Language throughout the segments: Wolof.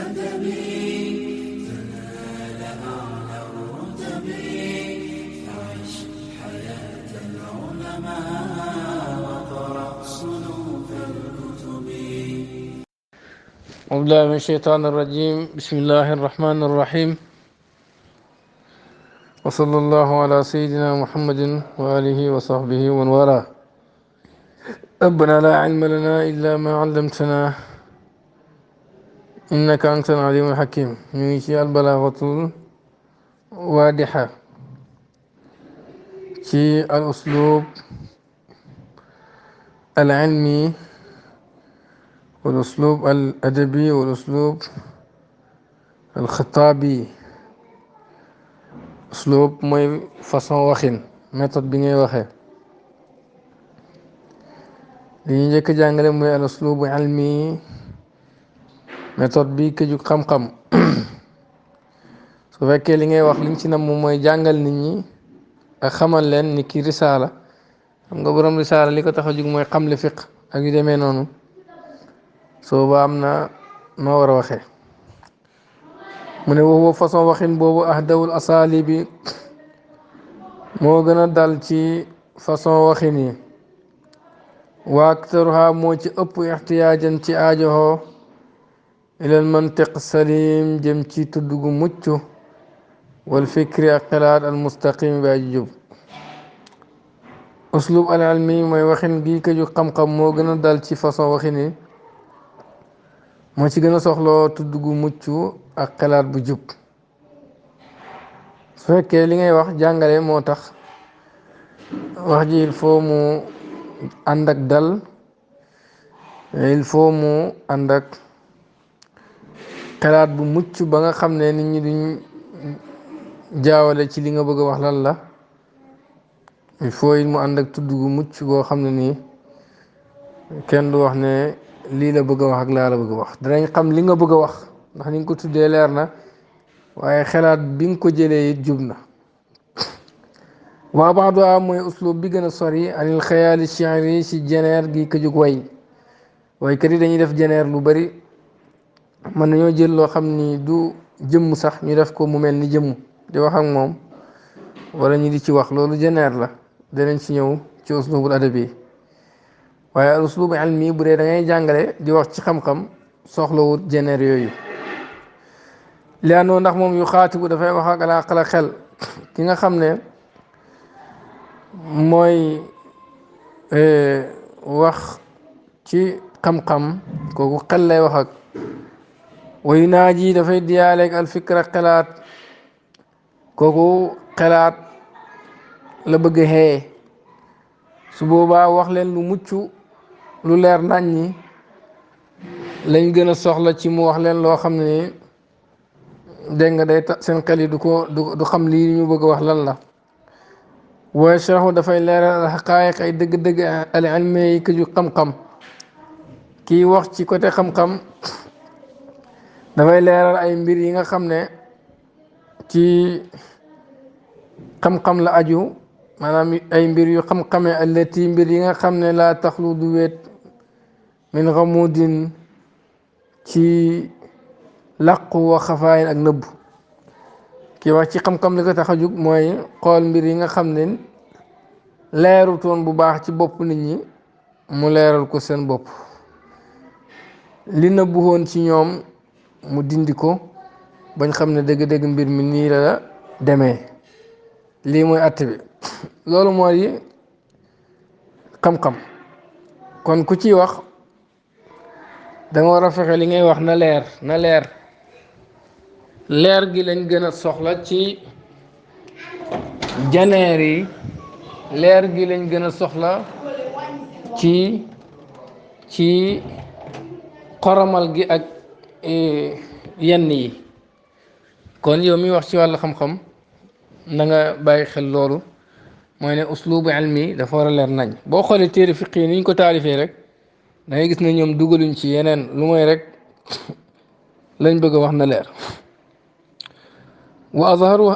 الأدب تنال أعلى الرتب فعش حياة العلماء وقرأ صنوف الكتب. أعوذ بالله من الشيطان الرجيم. بسم الله الرحمن الرحيم، وصلى الله على سيدنا محمد وآله وصحبه ومن والاه. ربنا لا علم لنا إلا ما علمتنا إنك أنت العليم الحكيم. نيجي البلاغة الواضحة في الأسلوب العلمي والأسلوب الأدبي والأسلوب الخطابي. أسلوب mooy façon waxin, méthode bi ngay waxee. li ñu njëkk jàngale mooy al uslubu ilmi, méthode bi këju xam-xam. su fekkee li ngay wax liñ ci nam moom mooy jàngal nit ñi ak xamal leen ni ki risaala. xam nga borom risaala li ko tax a jug mooy xamle fiq ak yu demee noonu. soo ba am na noo war a waxee. mu ne woowu façon waxin boobu ahdawul asaali bi moo gën a dal ci façon waxin yi. wa aktaruha moo ci ëpp ixtiyaajan ci aajoxoo ilal mantiq salim jëm ci tudd gu mucc wal fikri ak xalaat al mustaqim bi aji jub. uslub al ilmi mooy waxin gi këju xam-xam moo gën a dal ci façon waxin yi, moo ci gën a soxloo tudd gu mucc ak xalaat bu jub. su fekkee li ngay wax jàngale moo tax wax ji il faut mu ànd ak dal, il faut mu ànd ak xalaat bu mucc ba nga xam ne nit ñi duñ jaawale ci li nga bëgg a wax lan la. il faut it mu ànd ak tudd gu mucc boo xam ne nii kenn du wax ne lii la bëgg a wax ak laa la bëgg a wax. danañ xam li nga bëgg a wax ndax ni nga ko tuddee leer na, waaye xalaat bi nga ko jëlee it jub na. waa baaduwaa mooy uslub bi gën a sori anil xayaali shi'ri si jeneer gi këjug waykat yi dañuy def jeneer lu bari. mën nañoo jël loo xam ni du jëmm sax ñu def ko mu mel ni jëmm di wax ak moom, wala ñu di ci wax, loolu jeneer la. danañ ci ñëw ci uslubul adabi. waaye al uslub ilmi bu dee da ngay jàngale di wax ci xam-xam soxlawut jeneer yooyu. li àndoon ndax moom yu xaatibu dafay wax ak alaqala xel. ki nga xam ne mooy wax ci xam-xam kooku xel lay wax ak. wayu naa ji dafay diyaaleeg alfikra xelaat, kooku xelaat la bëgg xee. su boobaa wax leen lu mucc lu leer nañ ñi lañ gën a soxla ci mu wax leen loo xam ne ni dégg nga day tax seen xel yi du xam lii ñu bëgg a wax lan la. wa yashraxu dafay leeral al xaqaayiq ay dëgg-dëgg al ilmi yi këju xam-xam. kii wax ci côté xam-xam dafay leeral ay mbir yi nga xam ne ci xam-xam la aju, maanaam ay mbir yu xam-xame allati mbir yi nga xam ne laa taxlu du weet min xamudin ci làqu wa xafaayin ak nëbb. kii wax ci xam-xam li ko tax a jug mooy xool mbir yi nga xam ne leerutoon bu baax ci bopp nit ñi mu leeral ko seen bopp. li nëbbu woon ci ñoom mu dindi ko bañ xam ne dëgg-dëgg mbir mi nii la demee. lii mooy àtte bi. loolu mooy xam-xam. kon ku ciy wax da nga war a fexe li ngay wax na leer. leer gi lañ gën a soxla ci janeer yi. leer gi lañ gën a soxla ci xoromal gi ak yenn yi. kon yow mi wax ci wàllu xam-xam na nga bàyyi xel loolu, mooy ne uslubu ilmi dafa war a leer nañ. boo xoolee téere fiq yi ni ñu ko taalifee rek da ngay gis ne ñoom dugaluñ ci yeneen lu mooy rek lañ bëgg a wax na leer. wa azharu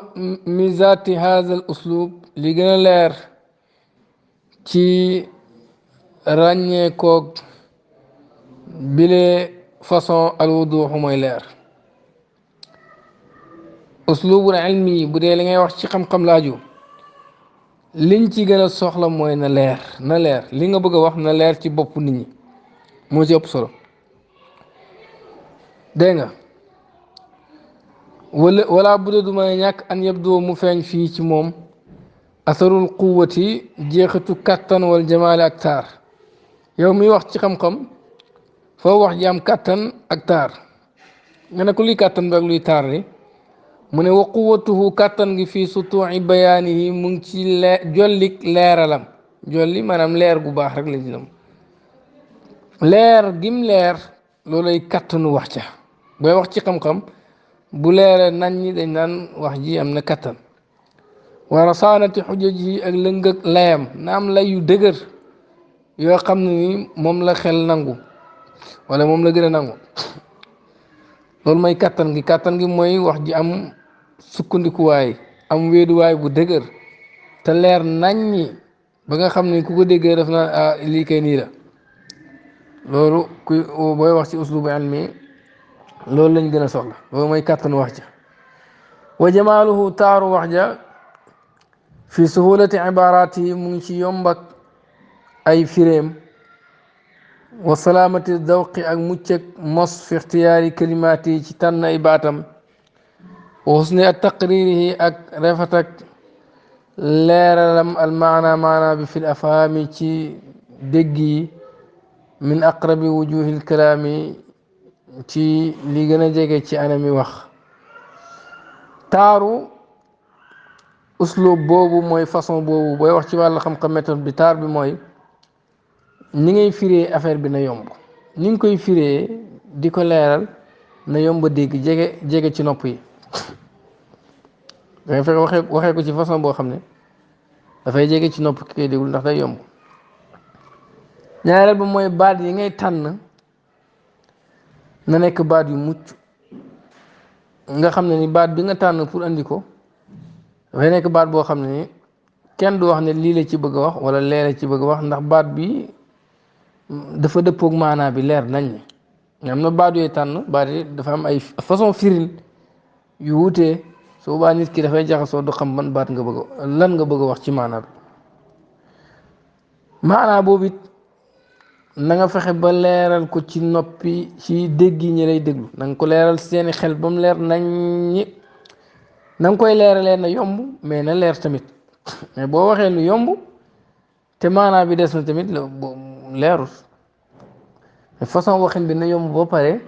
mizaati haza al uslub li gën a leer ci ràññeekoog bile façon alwuduuxu mooy leer. uslubul ilmi bu dee li ngay wax ci xam-xam laaju liñ ci gën a soxla mooy na leer li nga bëgg a wax na leer ci bopp nit ñi moo ci ëpp solo dégg nga wala budda du mën a ñàkk an yabdoo mu feeñ fii ci moom asarul quwwati jeexitu kàttan wal jamaale ak taar yow miy wax ci xam-xam foo wax ji am kàttan ak taar nga ne ko luy kàttan bi ak luy taar li mu ne wa quwwatuhu kàttan gi fii sutuuci bayaanihi mu ngi ci jollik leeralam jolli maanaam leer gu baax rek la ci dem leer gim leer loolay kàttanu wax ca booy wax ci xam-xam bu leere nañ ñi dañ naan wax ji am na kàttan wa rasaanati xujajihi ak lëng ak layam na am lay yu dëgër yoo xam ne ni moom la xel nangu wala moom la gën a nangu loolu mooy kàttan gi mooy wax ji am sukkandikuwaay am wéeduwaay bu dëgër te leer naññi ba nga xam ne ku ko déggee def na lii kay nii la loolu kuy booy wax ci uslubu ilmi loolu lañ gën a soxla loolu mooy kàttan wax ja wa jamaaluhu taaru wax ja fi suhulati ibaaraat yi mu ngi ci yombak ay firéem wa salaamati dawqi ak muccëg mos fi ixtiyaari kalimaat yi ci tànn ay baatam wa husni at taqririhi ak rafet ak leeralam al maana bi fil afhaami ci dégg yi min aqrabi wujuhil kalaami ci li gën a jege ci anami wax taaru uslub boobu mooy façon boobu booy wax ci wàllu xam-xam méthode bi taar bi mooy ni ngay firee affaire bi na yomb ni nga koy firee di ko leeral na yomb dégg jege ci nopp yi dangay fekk waxee ko ci façon boo xam ne dafay jege ci nopp ki koy déglu ndax day yomb ñaareel ba mooy baat yi ngay tànn na nekk baat yu mucc nga xam ne ni baat bi nga tànn pour andi ko dafay nekk baat boo xam ne ni kenn du wax ne lii la ci bëgg a wax wala lee la ci bëgg a wax ndax baat bi dafa dëppoog maanaa bi leer nañ ne am na baat yooyu tànn baat yi dafa am ay façon firin yu wutee su boobaa nit ki dafay jaxasoo du xam ban baat nga bëgg lan nga bëgg a wax ci maanaa bi maanaa boobu it na nga fexe ba leeral ko ci noppi ci dégg yi ñi lay déglu na nga ko leeral seeni xel ba mu leer nañ ñi na nga koy leeralee na yomb mais na leer tamit mais boo waxee lu yomb te maanaa bi des na tamit leerul façon waxin bi na yomb ba pare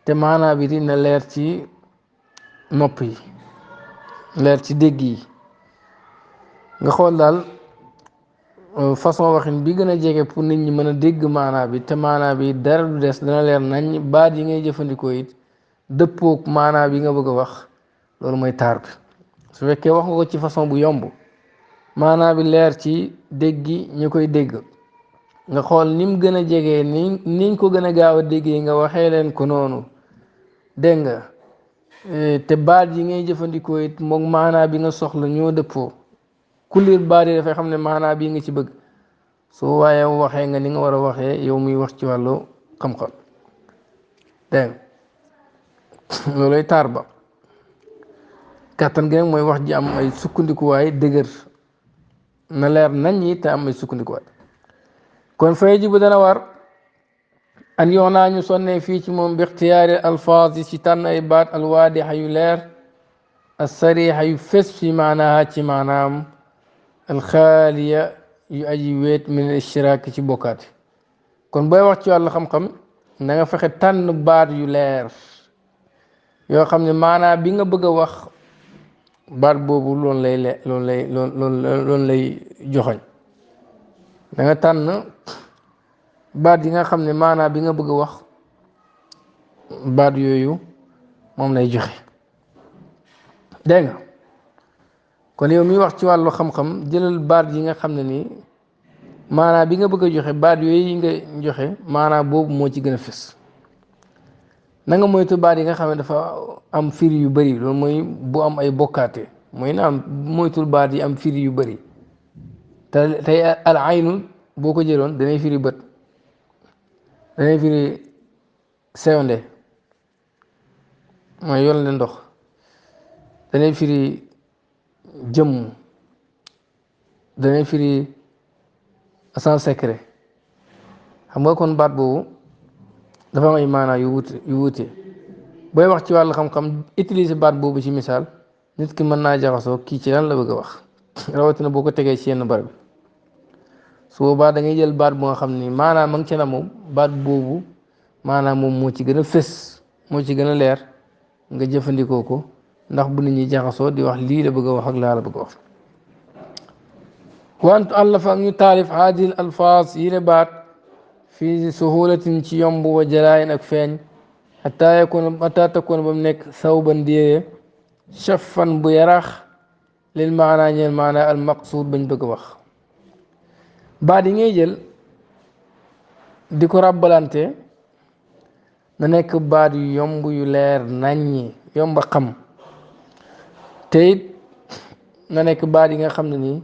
te maanaa bi dina leer ci nopp yi leer ci dégg yi nga xool daal façon waxin bi gën a jege pour nit ñi mën a dégg maanaa bi te maanaa bi dara du des dana leer nañ baat yi ngay jëfandikoo it dëppook maanaa bi nga bëgg a wax loolu mooy taar bi su fekkee wax nga ko ci façon bu yomb maanaa bi leer ci dégg ñu koy dégg nga xool ni mu gën a jegee niñ ko gën a gaaw a déggee nga waxee leen ko noonu dégg nga te baat yi ngay jëfandikoo it moom maanaa bi nga soxla ñoo dëppoo ku liir baat yi dafay xam ne maanaa bii nga ci bëgg soo waaye waxee nga ni nga war a waxee yow muy wax ci wàllu xam-xam dégg nga looloy taar ba kàttan gi nag mooy wax ji am ay sukkandikuwaay dëgër na leer nañ ñi te am ay sukkandikuwaay kon fay ji bu dana war an yox naa ñu sonnee fii ci moom bi ixtiyaari alfaaz yi ci tànn ay baat alwaadixa yu leer alsarixa yu fes fi maanaaha ci maanaam alxaaliya yu aji weet min al ishtiraak ci bokkaati kon booy wax ci wàllu xam-xam na nga fexe tànn baat yu leer yoo xam ne maanaa bi nga bëgg a wax baat boobu loolu lay joxoñ da nga tànn baat yi nga xam ne maanaa bi nga bëgg a wax baat yooyu moom lay joxe dégg nga kon yow miy wax ci wàllu xam-xam jëlal baat yi nga xam ne nii maanaa bi nga bëgg a joxe baat yooyu yi nga joxe maanaa boobu moo ci gën a fës na nga moytu baat yi nga xam ne dafa am firi yu bëri loolu mooy bu am ay bokkaate mooy na am moytul baat yi am firi yu bëri te tey al aynu boo ko jëloon danay firi bët danay firi sewnde mooy yoon leen ndox danay firi jëmm, danay firi sans secret. xam nga kon baat boobu dafa am ay maanaa yu wuute booy wax ci wàllu xam-xam utiliser baat boobu ci misaal nit ki mën naa jaxasoo kii ci lan la bëgg a wax rawatina boo ko tegee ci yenn barab su boobaa da ngay jël baat bu nga xam ni maanaam ma ngi ci na moom baat boobu maanaam moom moo ci gën a fës moo ci gën a leer nga jëfandikoo ko ndax bu nit ñi jaxasoo di wax lii la bëgg a wax ak laa la bëgg a wax. wantu àllafa ak ñu taalif haadil alfaas yi la baat fii suhulatin ci yomb wa jalaayin ak feeñ xataa takkoon ba mu nekk sawban diire chaffan bu yaraax lil maanaa ñeel maanaa al maqsuud bañ bëgg a wax. baat yi ngay jël di ko ràbbalante na nekk baat yu yomb yu leer naññi yomb a xam te it na nekk baat yi nga xam ne nii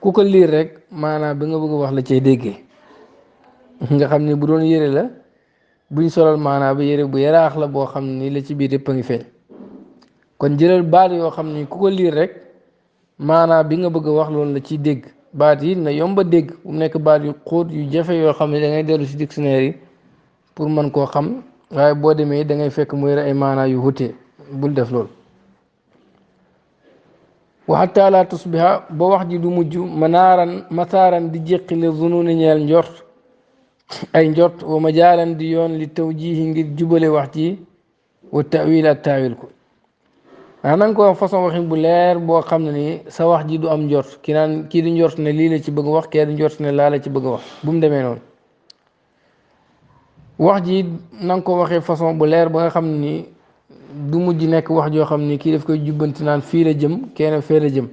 ku ko liir rek maanaam bi nga bëgg a wax la cay déggee nga xam ni bu doon yére la buñ solal maanaam bi yére bu yaraax la boo xam ni la ci biir yëpp a ngi feeñ kon jëlal baat yoo xam ni ku ko liir rek maanaam bi nga bëgg a wax loolu la ciy dégg. baat yi na yomba dégg bu nekk baat yu xóot yu jafe yoo xam ne da ngay dellu si dictionnaire yi pour mën koo xam waaye boo demee da ngay fekk muy ay maanaa yu wute bul def loolu. wa hatta la tusbiha ba wax ji du mujj masaaran di jéqi li zununi ñeel njort ay njort wa majaalan di yoon li tawjihi ngir jubale wax ji wa tawil ak taawil ko. na nga ko wax façon waxin bu leer boo xam ne ni sa wax ji du am njort ki naan kii du njort ne lii la ci bëgg wax kii du njort ne laa la ci bëgg wax bu mu demee noonu wax ji na nga ko waxee façon bu leer ba nga xam ne ni du mujj nekk wax joo xam ni kii daf koy jubbanti naan fii la jëm kenn fee la jëm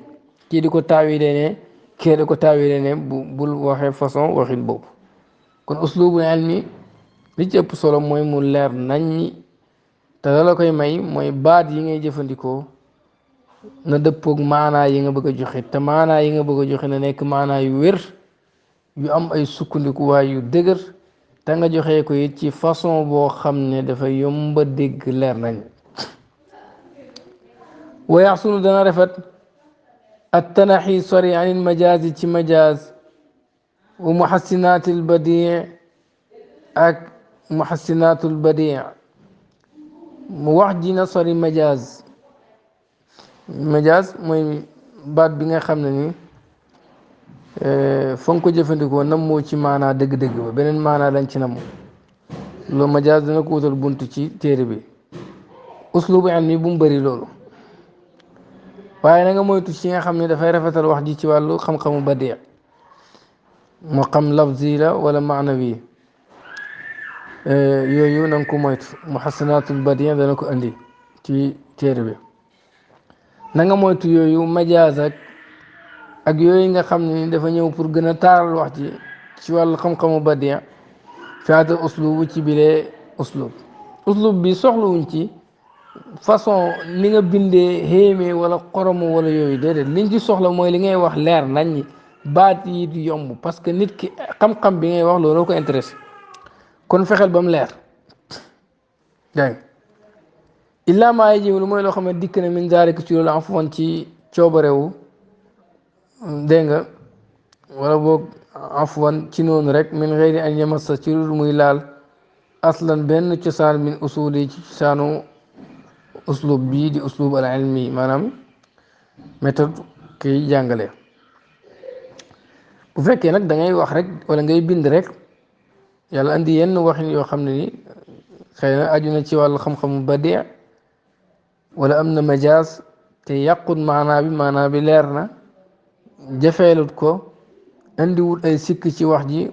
kii di ko taawilee ne kii di ko taawilee ne bul waxee façon waxin boobu. kon uslubul ilmi li ci ëpp solo mooy mu leer nañ te la koy may mooy baat yi ngay jëfandikoo na dëppoog maanaa yi nga bëgg a joxe te maanaa yi nga bëgg a joxe na nekk maanaa yu wér yu am ay sukkandikuwaay yu dëgër te nga joxe ko it ci façon boo xam ne dafa yomba dégg leer nañ. wa yaxsunu dana rafet at tanaxi sori anil majaaz ci majaaz wa muxassinaatil badii ak muxassinaatul badii mu wax ji na sori majaaz mooy baat bi nga xam ne ni fa nga ko jëfandikoo nam moo ci maanaa dëgg-dëgg ba beneen maanaa lañ ci nam loolu majaaz dana ko wutal bunt ci téere bi uslubu ilmi bu mu bëri loolu waaye na nga moytu ci nga xam ne dafay rafetal wax ji ci wàllu xam-xamu badii moo xam lafzi la wala maanawi yooyu na nga ko moytu muhassanatul badii dana ko andi ci téere bi na nga moytu yooyu majaaz ak yooyu nga xam ne dafa ñëw pour gën a taaral wax ji ci wàllu xam-xamu badii fiata uslubu ci bilee uslub bi soxlawuñ ci façon ni nga bindee xéemee wala xoromu wala yooyu déedéet liñ ci soxla mooy li ngay wax leer nañ baat yi di yomb parce que nit ki xam-xam bi ngay wax loolu ko intéressé kon fexeel ba mu leer dégg illaa maa yi jiw lu mooy loo xam ne dikk na min zaalika ci loolu am fu woon ci coobarewu dégg nga wala boog afwan ci noonu rek min xëyri an yamassa ci lu muy laal aslan benn cosaan min usuli ci cosaanu uslub bii di uslub al ilmi maanaam méthode kiy jàngale bu fekkee nag da ngay wax rek wala ngay bind rek yàlla andi yenn waxin yoo xam ne ni xëy na aju na ci wàllu xam-xamu badii wala am na majaaz te yàqut maanaa bi leer na jafeelut ko indiwut ay sikk ci wax ji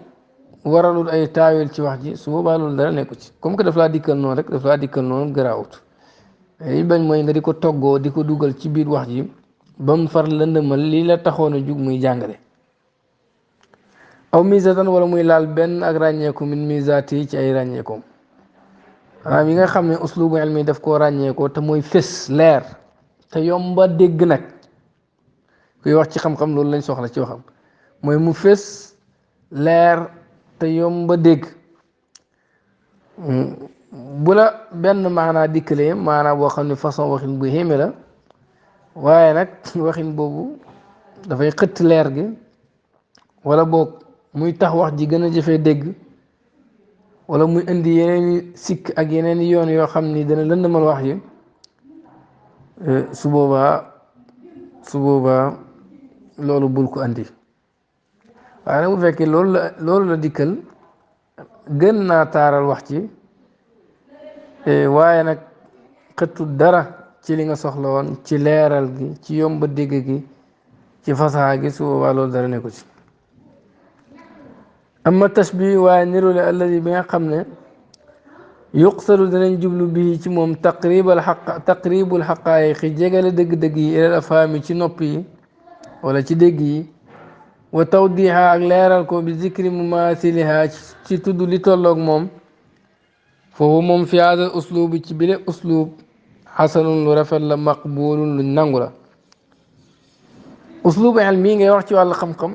waralul ay taawil ci wax ji su boobaa loolu dara nekku ci comme que daf laa dikkal noonu rek daf laa dikkal noonu garaawut li bañ mooy nga di ko toggoo di ko dugal ci biir wax ji ba mu far lëndëmal lii la taxoon a jug muy jàngale aw misatan wala muy laal benn ak ràññeeku min misaat yi ci ay ràññeekoom maanaam yi nga xam ne uslubu ilmi daf koo ràññeekoo te mooy fés leer te yomba dégg nag kuy wax ci xam-xam loolu lañ soxla ci waxam mooy mu fés leer te yomba dégg bu la benn maanaa dikkalee maanaa boo xam ne façon waxin bu xéeme la waaye nag waxin boobu dafay xëtt leer gi wala boog muy tax wax ji gën a jëfee dégg wala muy indi yeneen sikk ak yeneen yoon yoo xam ni dana lëndëmal wax yi su boobaa loolu bul ko andi waaye nag bu fekkee loolu la dikkal gën naa taaral wax ci waaye nag xëttu dara ci li nga soxla woon ci leeral gi ci yomba dégg gi ci fasaxa gi su boobaa loolu dara nekku ci amma tashbih waaye nirule alladi bi nga xam ne yuqsalu danañ jublu bii ci moom taqribul xaqaayiqi jegale dëgg-dëgg yi ilal afhaami ci nopp yi wala ci dégg yi wa tawdiha ak leeral ko bi zikri mumaasiliha ci tudd li tolloog moom foofu moom fi hada uslub ci bile uslub xasanun lu rafet la maqbulun lu nangu la uslub ilmi ngay wax ci wàllu xam-xam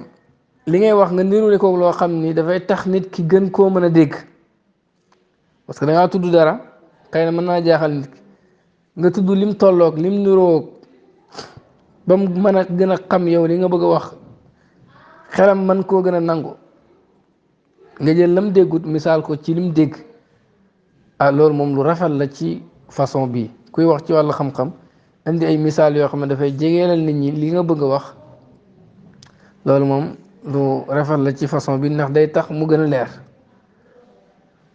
li ngay wax nga nirule ko loo xam ni dafay tax nit ki gën koo mën a dégg parce que da ngaa tudd dara xëy na mën naa jaaxal nit ki nga tudd lim tolloog lim niroog ba mu mën a gën a xam yow li nga bëgg a wax xelam man koo gën a nangu nga jël lam déggut misaal ko ci lim dégg loolu moom lu rafet la ci façon bi kuy wax ci wàllu xam-xam indi ay misaal yoo xam ne dafay jegeelal nit ñi li nga bëgg a wax loolu moom lu rafet la ci façon bi ndax day tax mu gën a leer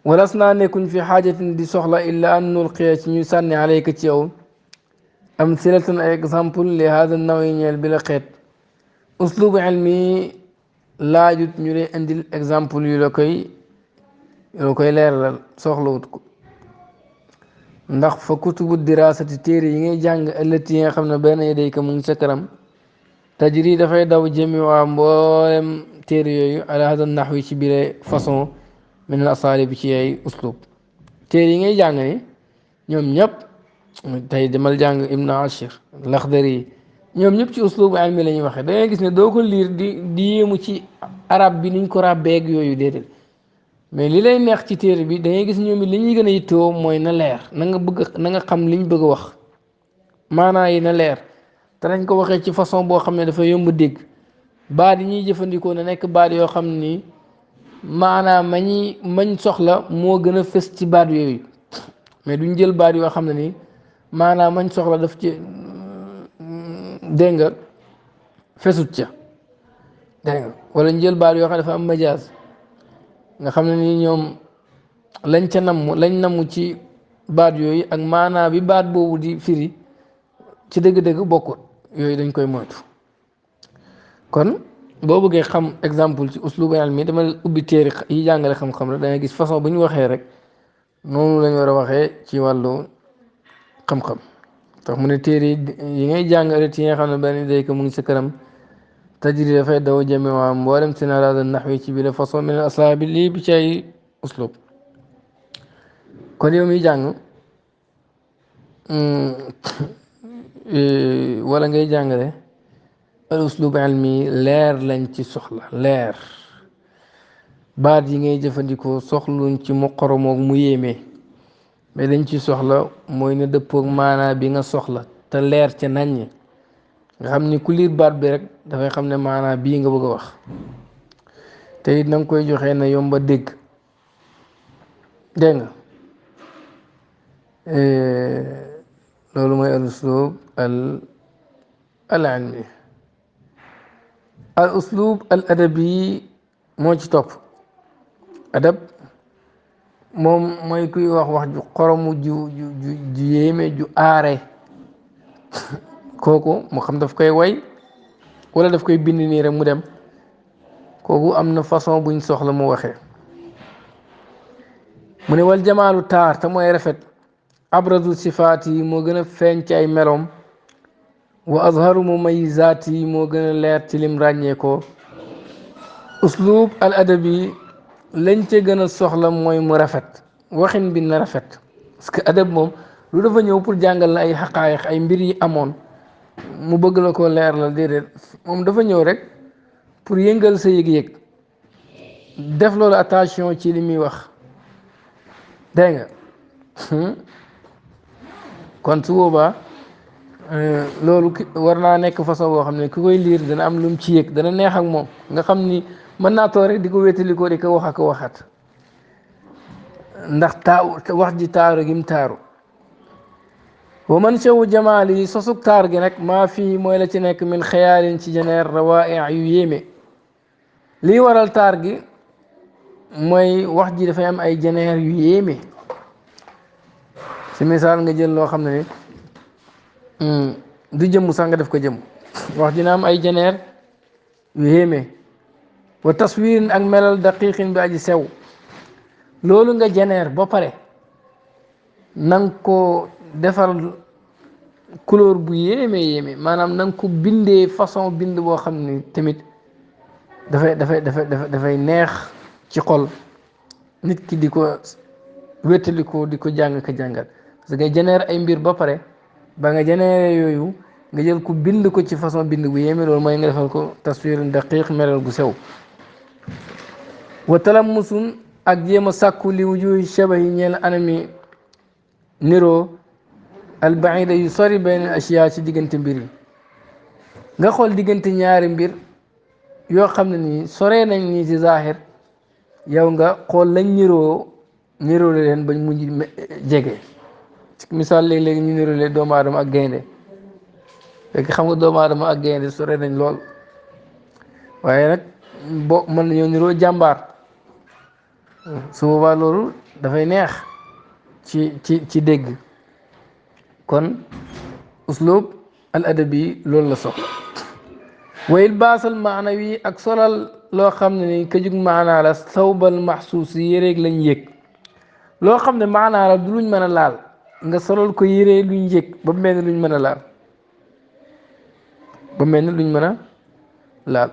walas naa nekkuñ fi xaajatin di soxla illa an nulqiya ci ñu sànni alayka ci yow am silatan ay exemple li hada nawi ñeel bi la xeet uslubu ilmi laajut ñu lay indil exemple yu la koy leeralal soxlawut ko ndax fa kutubu dirasati téere yi ngay jàng ëllëti yi nga xam ne benn yadayka mu ngi sa kanam tajri dafay daw jëmi waa mboolem téere yooyu ala hada naxwi ci biir façon min al asalib ci ay uslub téere yi ngay jàng ni ñoom ñëpp tey demal jàng ibnu ashir laxdari ñoom ñëpp ci uslubu ilmi la ñuy waxee da ngay gis ne doo ko liir di yéemu ci arab bi niñ ko ràbbeeg yooyu déedéet mais li lay neex ci téere bi da ngay gis ñoom it li ñuy gën a yittewoo mooy na leer na nga xam liñ bëgg a wax maanaa yi na leer te nañ ko waxee ci façon boo xam ne dafa yomb dégg baat yi ñuy jëfandikoo na nekk baat yoo xam ni maanaam mañ soxla moo gën a fës ci baat yooyu mais duñ jël baat yoo xam ne ni maanaam mañ soxla daf ci dégg nga fesut ca dégg nga wala ñu jël baat yoo xam ne dafa am majaaz nga xam ne ni ñoom lañ ca namm ci baat yooyu ak maanaa bi baat boobu di firi ci dëgg-dëgg bokkut yooyu dañ koy moytu kon boo bëggee xam exemple ci uslubu ilmi dama ubbi téere yi jàngale xam-xam rek da ngay gis façon bu ñu waxee rek noonu lañ war a waxee ci wàllu xam-xam tax mu ne téere yi ngay jàngale ci yi nga xam ne benn day ko mu ngi sa kanam tajri dafay daw jëme waa mboolem seen araada naxwi ci biir façon min aslaabi lii bi ci ay uslub kon yow miy jàng wala ngay jàngale al uslub ilmi leer lañ ci soxla leer baat yi ngay jëfandikoo soxluñ ci muqaramoog mu yéeme mais dañ ci soxla mooy ne dëppoog maanaa bi nga soxla te leer ca naññ nga xam ni ku liir baat bi rek dafay xam ne maanaa bii nga bëgg a wax te it na nga koy joxee na yomba dégg dégg nga loolu mooy al uslub al ilmi al uslub al adabi moo ci topp adab moom mooy kuy wax ju xoromu ju yéeme ju aare kooku mu xam daf koy way wala daf koy bind nii rek mu dem kooku am na façon buñ soxla mu waxee mu ne wal jamaalu taar te mooy rafet abrazu sifaat yi moo gën a feeñ ci ay meloom wa azharu mumayizaat yi moo gën a leer ci lim ràññee ko uslub al adabi lañ ca gën a soxla mooy mu rafet waxin bi na rafet parce que adab moom lu dafa ñëw pour jàngal la ay xaqaayiq ay mbir yi amoon mu bëgg la ko leer la déedéet moom dafa ñëw rek pour yëngal sa yëg-yëg def loolu attention ci li muy wax dégg nga kon su boobaa loolu war naa nekk façon boo xam ne ku koy liir dana am lu mu ci yëg dana neex ak moom nga xam ni mën naa toog rek di ko wétalikoo di ko wax ak waxat ndax wax ji taaru gi mu taaru wa man shawu jamaal yi sosug taar gi nag maa fii mooy la ci nekk min xayaalin ci jeneer rawaa yu yéeme lii waral taar gi mooy wax ji dafay am ay jeneer yu yéeme si misaal nga jël loo xam ne ni du jëmm sax nga def ko jëmm wax dina am ay jeneer yu yéeme wa taswirin ak melal daqiqin bi aji sew loolu nga jeneer ba pare nang ko defal couleur bu yéeme maanaam nang ko bindee façon bind boo xam ne tamit dafay neex ci xol nit ki di ko wéttalikoo di ko jàng ka jàngal parce que nga jeneer ay mbir ba pare ba nga jeneere yooyu nga jël ko bind ko ci façon bind bu yéeme loolu mooy nga defal ko taswirin daqiq melal gu sew wa talamusun ak jéem a sàkku li wujuhi shabahi ñeel anami niroo albaida yu sori bayna asiya ci diggante mbir yi nga xool diggante ñaari mbir yoo xam ne nii soree nañ nii ci zahir yow nga xool lañ niroo leen bañ mujj jege misaal léeg-léegi ñu niroo doomu aadama ak gaynde fekk xam nga doomu aadama ak gaynde soree nañ lool waaye nag boo mën nañoo niroo jàmbaar su boobaa loolu dafay neex ci dégg kon uslub al adabi loolu la soxla wayil baasal maanawi ak solal loo xam ne ni ka jug maanaa la sawbal maxsuus yéreeg lañ yëg loo xam ne maanaa la du luñ mën a laal nga solal ko yéree luñ yëg ba mel ni luñ mën a laal ba mel ni luñ mën a laal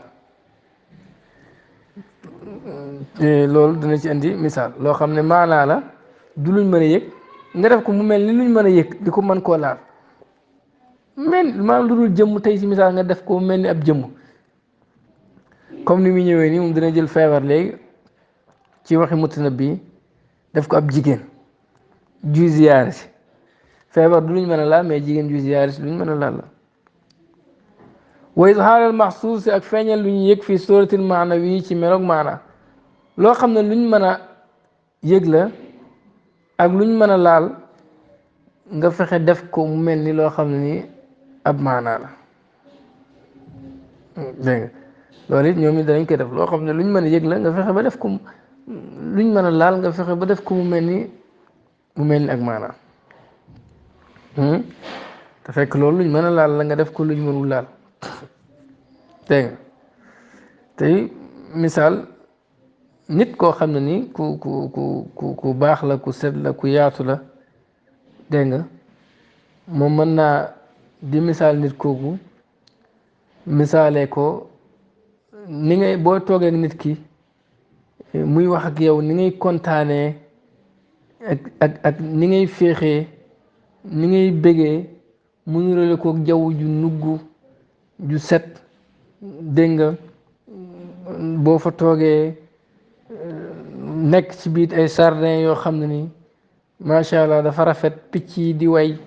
loolu dina ci indi misaal loo xam ne maanaa la du luñ mën a yëg nga def ko mu mel ni luñ mën a yëg di ko mën koo laal maanaam lu dul jëmm tey si misaal nga def ko mel ni ab jëmm comme ni muy ñëwee nii moom dina jël feebar léegi ci waxi Mutanabbi def ko ab jigéen ju ziyaare si feebar du luñ mën a laal mais jigéen ju ziyaare si luñ mën a laal la wa izhaaral maxsuus ak feeñal lu ñu yëg fii suratil maanawi ci meloog maana loo xam ne luñ mën a yëg la ak luñ mën a laal nga fexe def ko mu mel ni loo xam ne ni ab maanaa la dégg nga loolu it ñoom it danañ koy def loo xam ne luñ mën a yëg la nga fexe ba def ko luñ mën a laal nga fexe ba def ko mu mel ni ak maanaa te fekk loolu luñ mën a laal la nga def ko luñ mënul laal dégg nga tey misaal nit koo xam ne ni ku baax la ku set la ku yaatu la dégg nga moom mën naa di misaal nit kooku misaalee ko ni ngay boo toogee ak nit ki muy wax ak yow ni ngay kontaanee ak ni ngay féexee ni ngay bégee mu nirale ko jaww ju nugg ju set dégg nga boo fa toogee nekk ci biir ay sardin yoo xam ne ni macha allah dafa rafet picc yi di way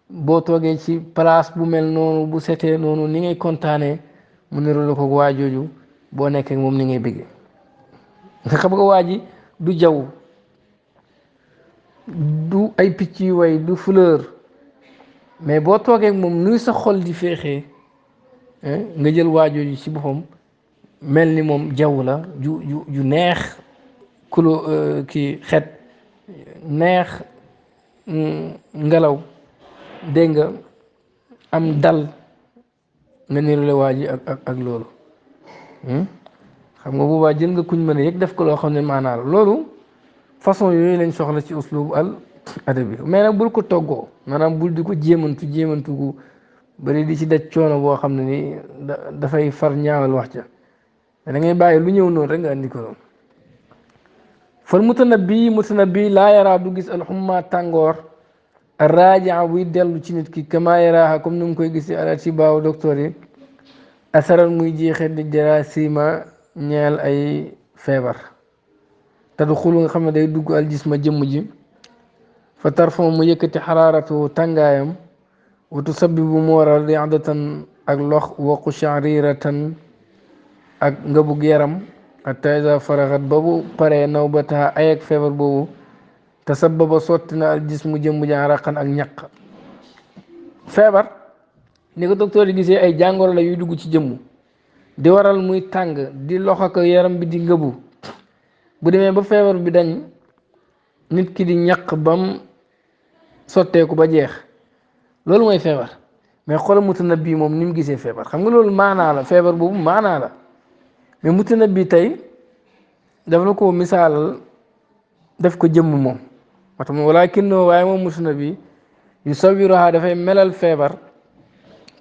boo toogee ci place bu mel noonu bu setee noonu ni ngay kontaanee mu nirale ko waa jooju boo nekkee moom ni ngay bëggee nga xam nga waa ji du jaww du ay picc yu way du fleur mais boo toogee moom nuy sa xol di féexee nga jël waa jooju ci boppam mel ni moom jaww la ju neex kulo kii xet neex ngelaw dégg nga am dal nga nirale waa ji ak loolu xam nga boobaa jël nga kuñ mën a yëg def ko loo xam ne maanaa la loolu façon yooyu lañ soxla ci uslub al adabi mais nag bul ko toggoo maanaam bul di ko jéemantu gu bari di ci daj coono boo xam ne ni dafay far ñaawal wax ca da ngay bàyyi lu ñëw noonu rek nga andi ko noonu fal mutanabbi laa yaraa du gis alxumma tàngoor arrajaa buy dellu ci nit ki kama yaraaha comme ni mu koy gis al atibaaw docteur yi asaral muy jeexee di jarasima ñeel ay feebar te du xul nga xam ne day dugg al jisma jëmm ji fa tarfon mu yëkkati xaraaratu tàngaayam وتسبب مورا رعدة أغلق وقشعريرة ak nga bugg yaram hatta iza faraxat boobu pare nawbataha ayak feebar boobu tasababa sotti na al jismu jëmm ja araqan ak ñaq feebar ni ko docteur yi gisee ay jàngoro la yuy dugg ci jëmm di waral muy tàng di loxo ko yaram bi di ngëbu bu demee ba feebar bi dañ nit ki di ñaq bam sotteeku ba jeex loolu mooy feebar mais xoolal Mutanabbi moom ni mu gisee feebar xam nga loolu maanaa la feebar boobu maanaa la mais Mutanabbi tey daf la ko misaalal def ko jëmm moom moo tax walaakinnoo waaye moom Mutanabbi yusawiruhaa dafay melal feebar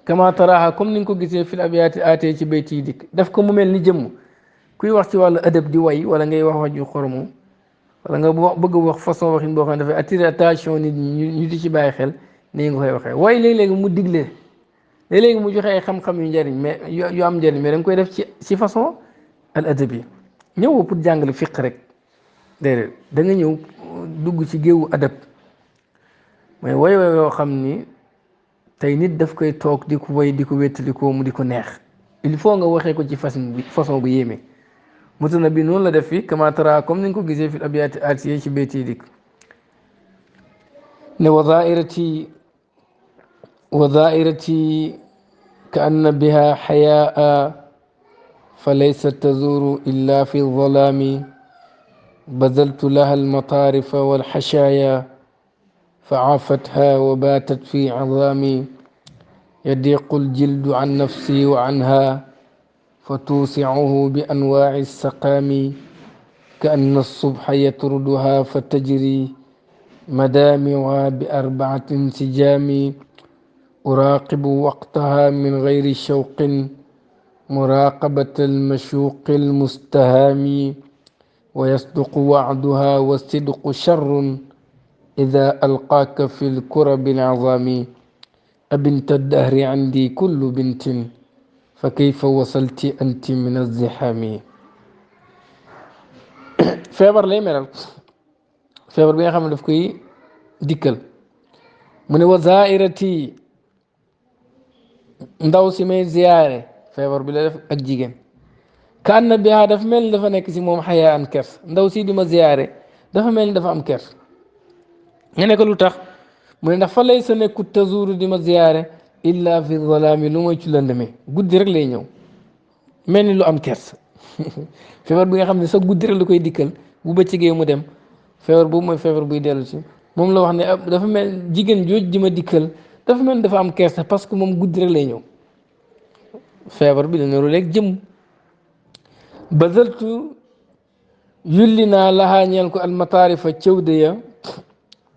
kama taraaha comme ni nga ko gisee fil abiyaati aatee ci bayt yi dikk def ko mu mel ni jëmm kuy wax ci wàllu adab di way wala ngay wax wax ju xoromu wala nga bëgg wax façon waxin boo xam ne dafay attirer attention nit ñi ñu di ci bàyyi xel nii nga koy waxee way léeg-léegi mu digle léeg-léegi mu joxe ay xam-xam yu njëriñ mais yu am njëriñ mais da nga koy def ci façon al adabi ñëw pour jàngale fiq rek déedéet da nga ñëw dugg ci géewu adab mais way yoo xam ni tey nit daf koy toog di ko way di ko wéttali ko mu di ko neex il faut nga waxee ko ci façon bu yéeme Mutanabbi noonu la def fi kama tara comme ni nga ko gisee fi abiyaati aatiye ci béyti yi dikk ne wa daairati ka anna biha xayaa fa laysat tazuru illa fi zalaami bazaltu laha almataarifa walxashaaya fa aafatha wa baatat fi cadaami yadiqu aljildu can nafsi wa canha فتوسعه بأنواع السقام كأن الصبح يطردها فتجري مدامعها بأربعة انسجام أراقب وقتها من غير شوق مراقبة المشوق المستهام ويصدق وعدها والصدق شر إذا ألقاك في الكرب العظام أبنت الدهر عندي كل بنت fa kayfa wasalti anti min azdihami feebar lay melal feebar bi nga xam ne daf koy dikkal mu ne wa zairati ndaw si may ziyaare feebar bi la def ak jigéen ka anna biha dafa mel ni dafa nekk si moom xayaa an kers ndaw si di ma ziyaare dafa mel ni dafa am kers nga ne ko lu tax mu ne ndax fa lay sa nekkut tazuru di ma ziyaare illa fi zalaami lu mooy ci lëndëme guddi rek lay ñëw mel ni lu am kers feebar bi nga xam ne sax guddi rek la koy dikkal bu bëccëgee mu dem feebar boobu mooy feebar buy dellu si moom la wax ne dafa mel jigéen jooj di ma dikkal dafa mel ni dafa am kers parce que moom guddi rek lay ñëw feebar bi dana léegi jëm bazaltu yulli naa laxaa ñeel ko almataarifa cëwde ya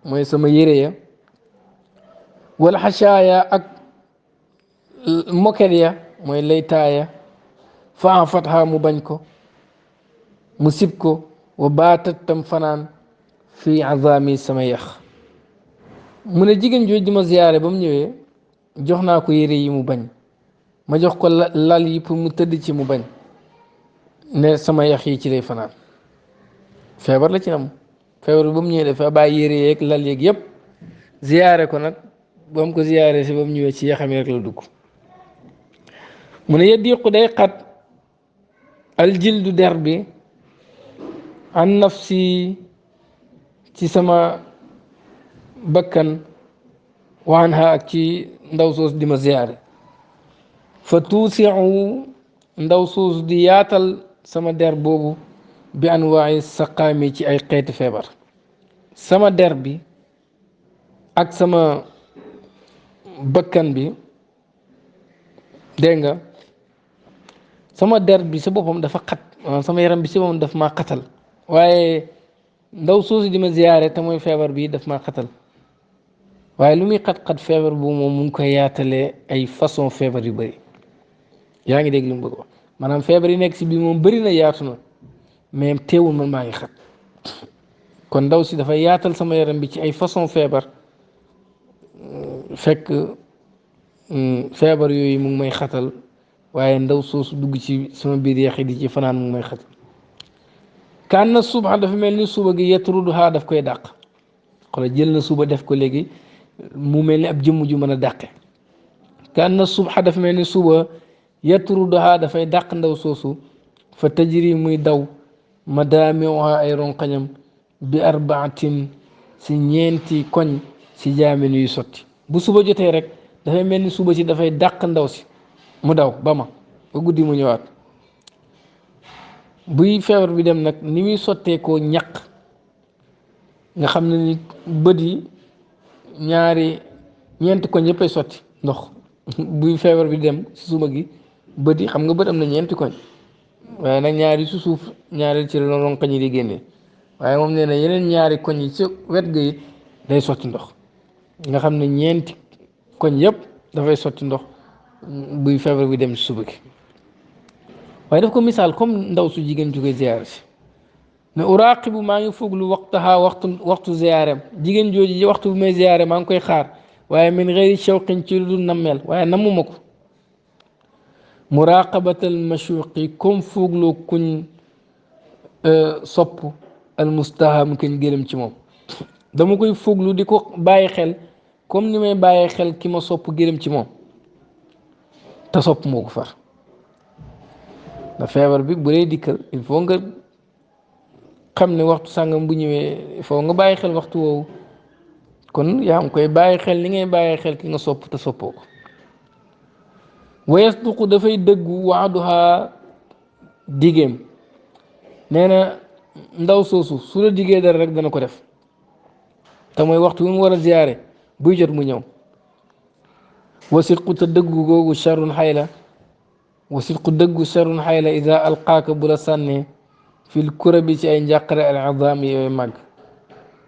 mooy sama yére ya wala xacaaya ak moket ya mooy laytaaya fa fatha mu bañ ko mu sib ko wa baatat tam fanaan fii azami sama yax mu ne jigéen jooju di ma ziyaare ba mu ñëwee jox naa ko yére yi mu bañ ma jox ko lal yi pour mu tëdd ci mu bañ ne sama yax yi ci lay fanaan feebar la ci am feebar ba mu ñëwee dafa bàyyi yére yeeg lal yeeg yëpp ziyaare ko nag ba mu ko ziyaare si ba mu ñëwee ci yaxam yi rek la dugg mu ne yadiqu day xat aljildu der bi an nafsi ci sama bakkan wa anha ak ci ndaw soos di ma ziyaare fa tuusiu ndaw soos di yaatal sama der boobu bi anwaai saqaami ci ay xeeti feebar sama der bi ak sama bakkan bi dégg nga sama der bi si boppam dafa xat sama yaram bi si boppam daf maa xatal waaye ndaw soosu di ma ziyaare te mooy feebar bi daf maa xatal waaye lu muy xat-xat feebar bu moom mu ngi koy yaatalee ay façon feebar yu bëri yaa ngi dégg lu mu bëgg wax maanaam feebar yi nekk si biir moom bëri na yaatu na mais teewul man maa ngi xat kon ndaw si dafay yaatal sama yaram bi ci ay façon feebar fekk feebar yooyu mu ngi may xatal waaye ndaw soosu dugg ci sama biir yaxi di ci fanaan mu ngi may xatal kaan na suba dafa mel ni suba gi yatruduha daf koy dàq xoolal jël na suba def ko léegi mu mel ni ab jëmm ju mën a dàqe ka anna subha dafa mel ni suba yatruduha dafay dàq ndaw soosu fa tajri muy daw madaamiuha ay ronqañam bi arbaatin si ñeenti koñ si jaamin yuy sotti bu suba jotee rek dafay mel ni suba si dafay dàq ndaw si mu daw ba guddi mu ñëwaat buy feebar bi dem nag ni muy sottee koo ñaq nga xam ne ni bët yi ñeenti koñ yëppay sotti ndox buy feebar bi dem si suba gi bët yi xam nga bët am na ñeenti koñ waaye nag ñaari su suuf ñaari ci la ronkañ yi di génnee waaye moom nee na yeneen ñaari koñ yi ci wet ga it day sotti ndox nga xam ne ñeenti koñ yëpp dafay sotti ndox buy feebar bi dem si suba gi waaye daf ko misaal comme ndaw su jigéen ju koy ziyaare si ne uraaqibu maa ngi fuglu waxtu ziyaareem jigéen jooju waxtu bu may ziyaare maa ngi koy xaar waaye min gayri shawqin ci lu dul nammeel waaye nammuma ko muraqabatal mashuqi comme fuglu kuñ sopp al mustaham kuñ gërëm ci moom dama koy fuglu di ko bàyyi xel comme ni may bàyyi xel ki ma sopp gërëm ci moom te sopp moo ko far ndax feebar bi bu dee dikkal il faut nga xam ne waxtu sàngam bu ñëwee il faut nga bàyyi xel waxtu woowu kon yaa ngi koy bàyyi xel ni ngay bàyyi xel ki nga sopp te soppoo ko wa yasduqu dafay dëggu waaduha digéem nee na ndaw soosu su la diggee dara rek dana ko def te mooy waxtu bi mu war a ziyaare buy jot mu ñëw wa sidqu te dëggu googu charrun xayla wa sidqu dëggu charrun xayla ida alqaaka bu la sànnee fil kurabi ci ay njàqare al azam yooyu màgg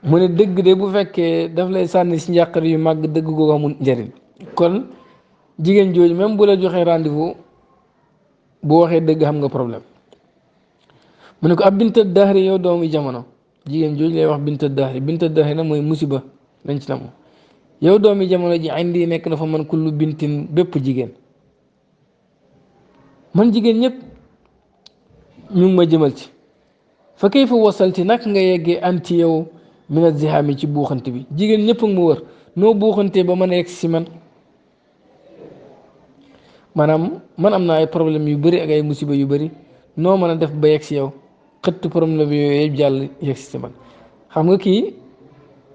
mu ne dëgg de bu fekkee daf lay sànni si njàqare yu màgg dëgg googu amul njëriñ kon jigéen jooju même bu la joxee rendez-vous bu waxee dëgg xam nga problème mu ne ko ab binta dahri yow doomu jamono jigéen jooju lay wax binta dahri nag mooy musiba lañ ci nam yow doomi jamono ji indi nekk na fa man kullu bintin bépp jigéen man jigéen ñëpp ñu ngi ma jëmal ci fa kayfa wasalti nag nga yeggee anti yow mina zihaami ci buuxante bi jigéen ñëpp nga ma wër noo buuxantee ba mën a yegg si man maanaam man am naa ay problème yu bëri ak ay musiba yu bëri noo mën a def ba yegg si yow xëtt problème yooyu yëpp jàll yegg si man xam nga kii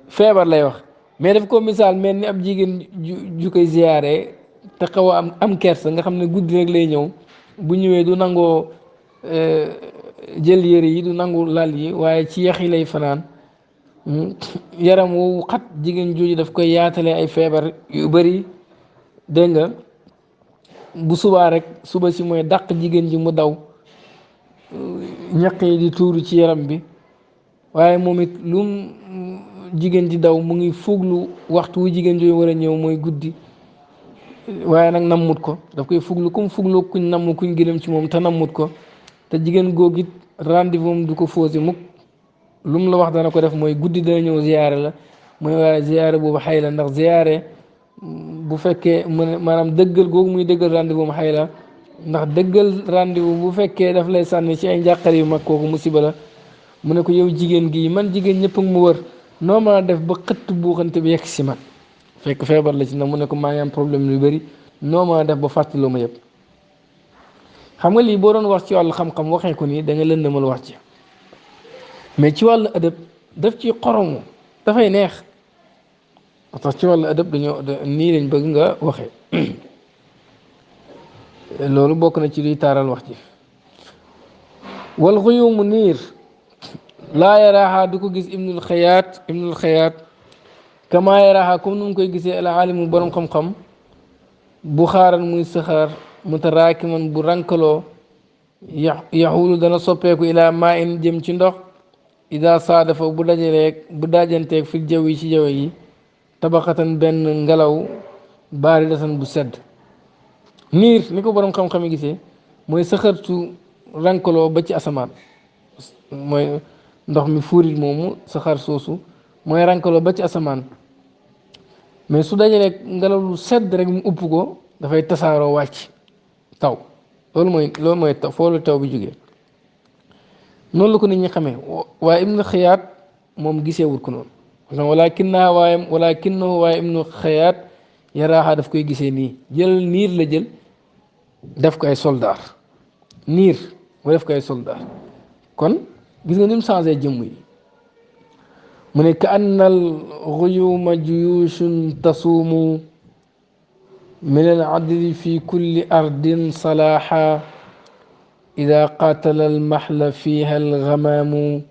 feebar lay wax mais daf ko misaal mel ni ab jigéen ju koy ziyaare te xaw a am kersa nga xam ne guddi rek lay ñëw bu ñëwee du nangoo jël yére yi du nangu lal yi waaye ci yax yi lay fanaan yaram woowu xat jigéen jooju daf koy yaatale ay feebar yu bëri dégg nga bu subaa rek suba si mooy dàq jigéen ji mu daw ñaq yi di tuuru ci yaram bi waaye moom it lu jigéen ji daw mu ngi fuglu waxtu wu jigéen jooju war a ñëw mooy guddi waaye nag nammut ko daf koy fuglu comme fuglu kuñ namm kuñ gëlëm ci moom te nammut ko te jigéen googu it rendez-vous du ko fausé mukk lu mu la wax dana ko def mooy guddi dana ñëw ziyaare la mooy waaye ziyaare boobu xay la ndax ziyaare bu fekkee maanaam dëggal googu muy dëggal rendez-vous xay la ndax dëggal rendez-vous bu fekkee daf lay sànni ci ay njàqare yu mag kooku musiba la mu ne ko yow jigéen gi man jigéen ñëpp mu wër noo mën a def ba xëtt buuxante bi yegg si man fekk feebar la ci nag mu ne ko maa ngi am problème yu bëri noo mën a def ba fàttaloo ma yëpp xam nga lii boo doon wax ci wàllu xam-xam waxee ko nii da nga lëndëmal wax ci mais ci wàllu adab daf ci xoromu dafay neex tax ci wàllu adab dañoo nii lañ bëgg nga waxee loolu bokk na ci luy taaral wax ji wal xuyumu niir laa yaraaha du ko gis ibnul xayaat kama yaraaha comme nu mu koy gisee al alimu borom xam-xam bu xaaran muy saxaar mutaraakiman bu rankaloo yaxulu dana soppeeku ilaa maa in jëm ci ndox ida saadafa bu dajanteeg fil jaw yi ci jaw yi tabaxatan benn ngelaw baaridatan bu sedd niir ni ko borom xam-xam yi gisee mooy saxartu rankaloo ba ci asamaan mooy ndox mi fuurit moomu saxaar soosu mooy rankaloo ba ci asamaan mais su dajalee ngelaw lu sedd rek mu upp ko dafay tasaaroo wàcc taw loolu mooy taw foo la taw bi jógee noonu la ko nit ñi xamee waaye ibnu xayaat moom gisee wut ko noonu walaakinnahu waaye ibnu xayaat yaraaha daf koy gisee nii jël niir la jël def ko ay soldaar niir mu def ko ay soldaar kon gis nga ni mu changé jëmm yi mu ne ka annal xuyuma juyushun tasuumu min al adli fi kulli ardin salaaxa ida qaatala almaxla fiha algamaamu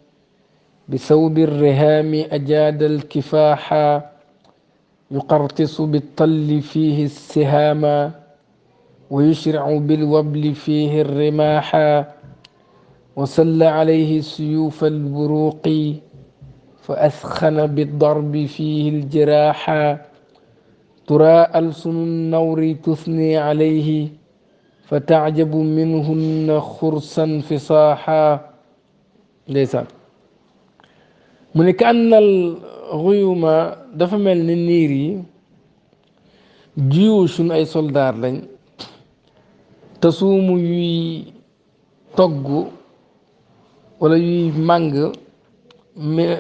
بثوب الرهام أجاد الكفاحا يقرطس بالطل فيه السهاما ويشرع بالوبل فيه الرماحا وسل عليه سيوف البروق فأثخن بالضرب فيه الجراحا ترى ألسن النور تثني عليه فتعجب منهن خرسا فصاحا ليس mu ne ka annal xuyuma dafa mel ni niir yi jiyushun ay soldaar lañ tasuumu yuy togg wala yuy màng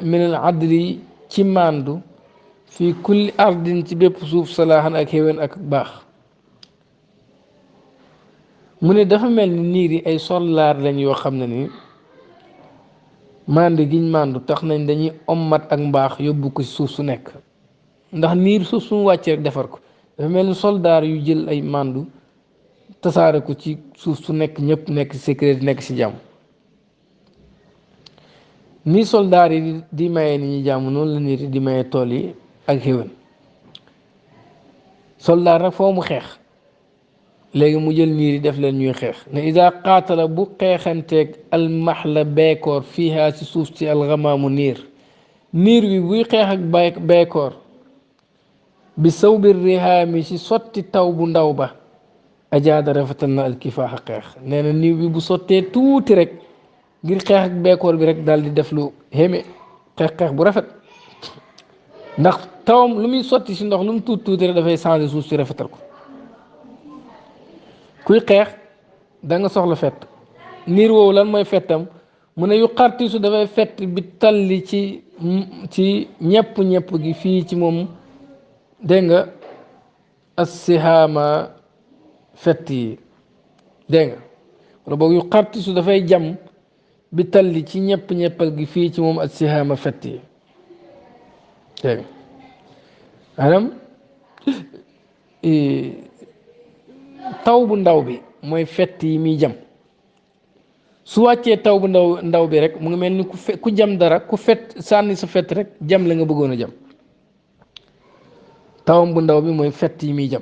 minal adli ci màndu fii kulli ardin ci bépp suuf salaaxan ak xéwén ak baax mu ne dafa mel ni niir yi ay soldaar lañ yoo xam ne ni màndu giñ màndu tax nañ dañuy ommat ak mbaax yóbbu ko ci suuf su nekk ndax niir suuf su mu wàccee rek defar ko dafa mel ni soldaar yu jël ay màndu tasaare ko ci suuf su nekk ñëpp nekk ci sécurité nekk ci jàmm ni soldaar yi di maye ni ñuy jàmm noonu la niir yi di maye tool yi ak xéwén soldaar nag foo mu xeex léegi mu jël niir yi def leen ñuy xeex ne ida qaatala bu xeexanteeg almaxla beekoor fiiha ci suuf ci alxamaamu niir bi buy xeex ak beekoor bi sawbi rihaami ci sotti taw bu ndaw ba ajaada rafetal na alkifaaxa xeex nee na niir bi bu sottee tuuti rek ngir xeex ak beekoor bi rek daal di def lu xéeme xeex bu rafet ndax tawam lu muy sotti ci ndox lu mu tuuti rek dafay changer suuf si rafetal ko kuy xeex da nga soxla fett niir woowu lan mooy fettam mu ne yu xartisu dafay fett bi talli ci ñepp gi fii ci moom dégg nga assihaama fett yi dégg nga wala boog yu xartisu dafay jam bi talli ci ñeppal gi fii ci moom assihaama fett yi dégg nga maanaam taw bu ndaw bi mooy fett yi muy jam su wàccee taw bu ndaw bi rek mu ngi mel ni ku jam dara ku fett sànni sa fett rek jam la nga bëggoon a jam tawam bu ndaw bi mooy fett yi muy jam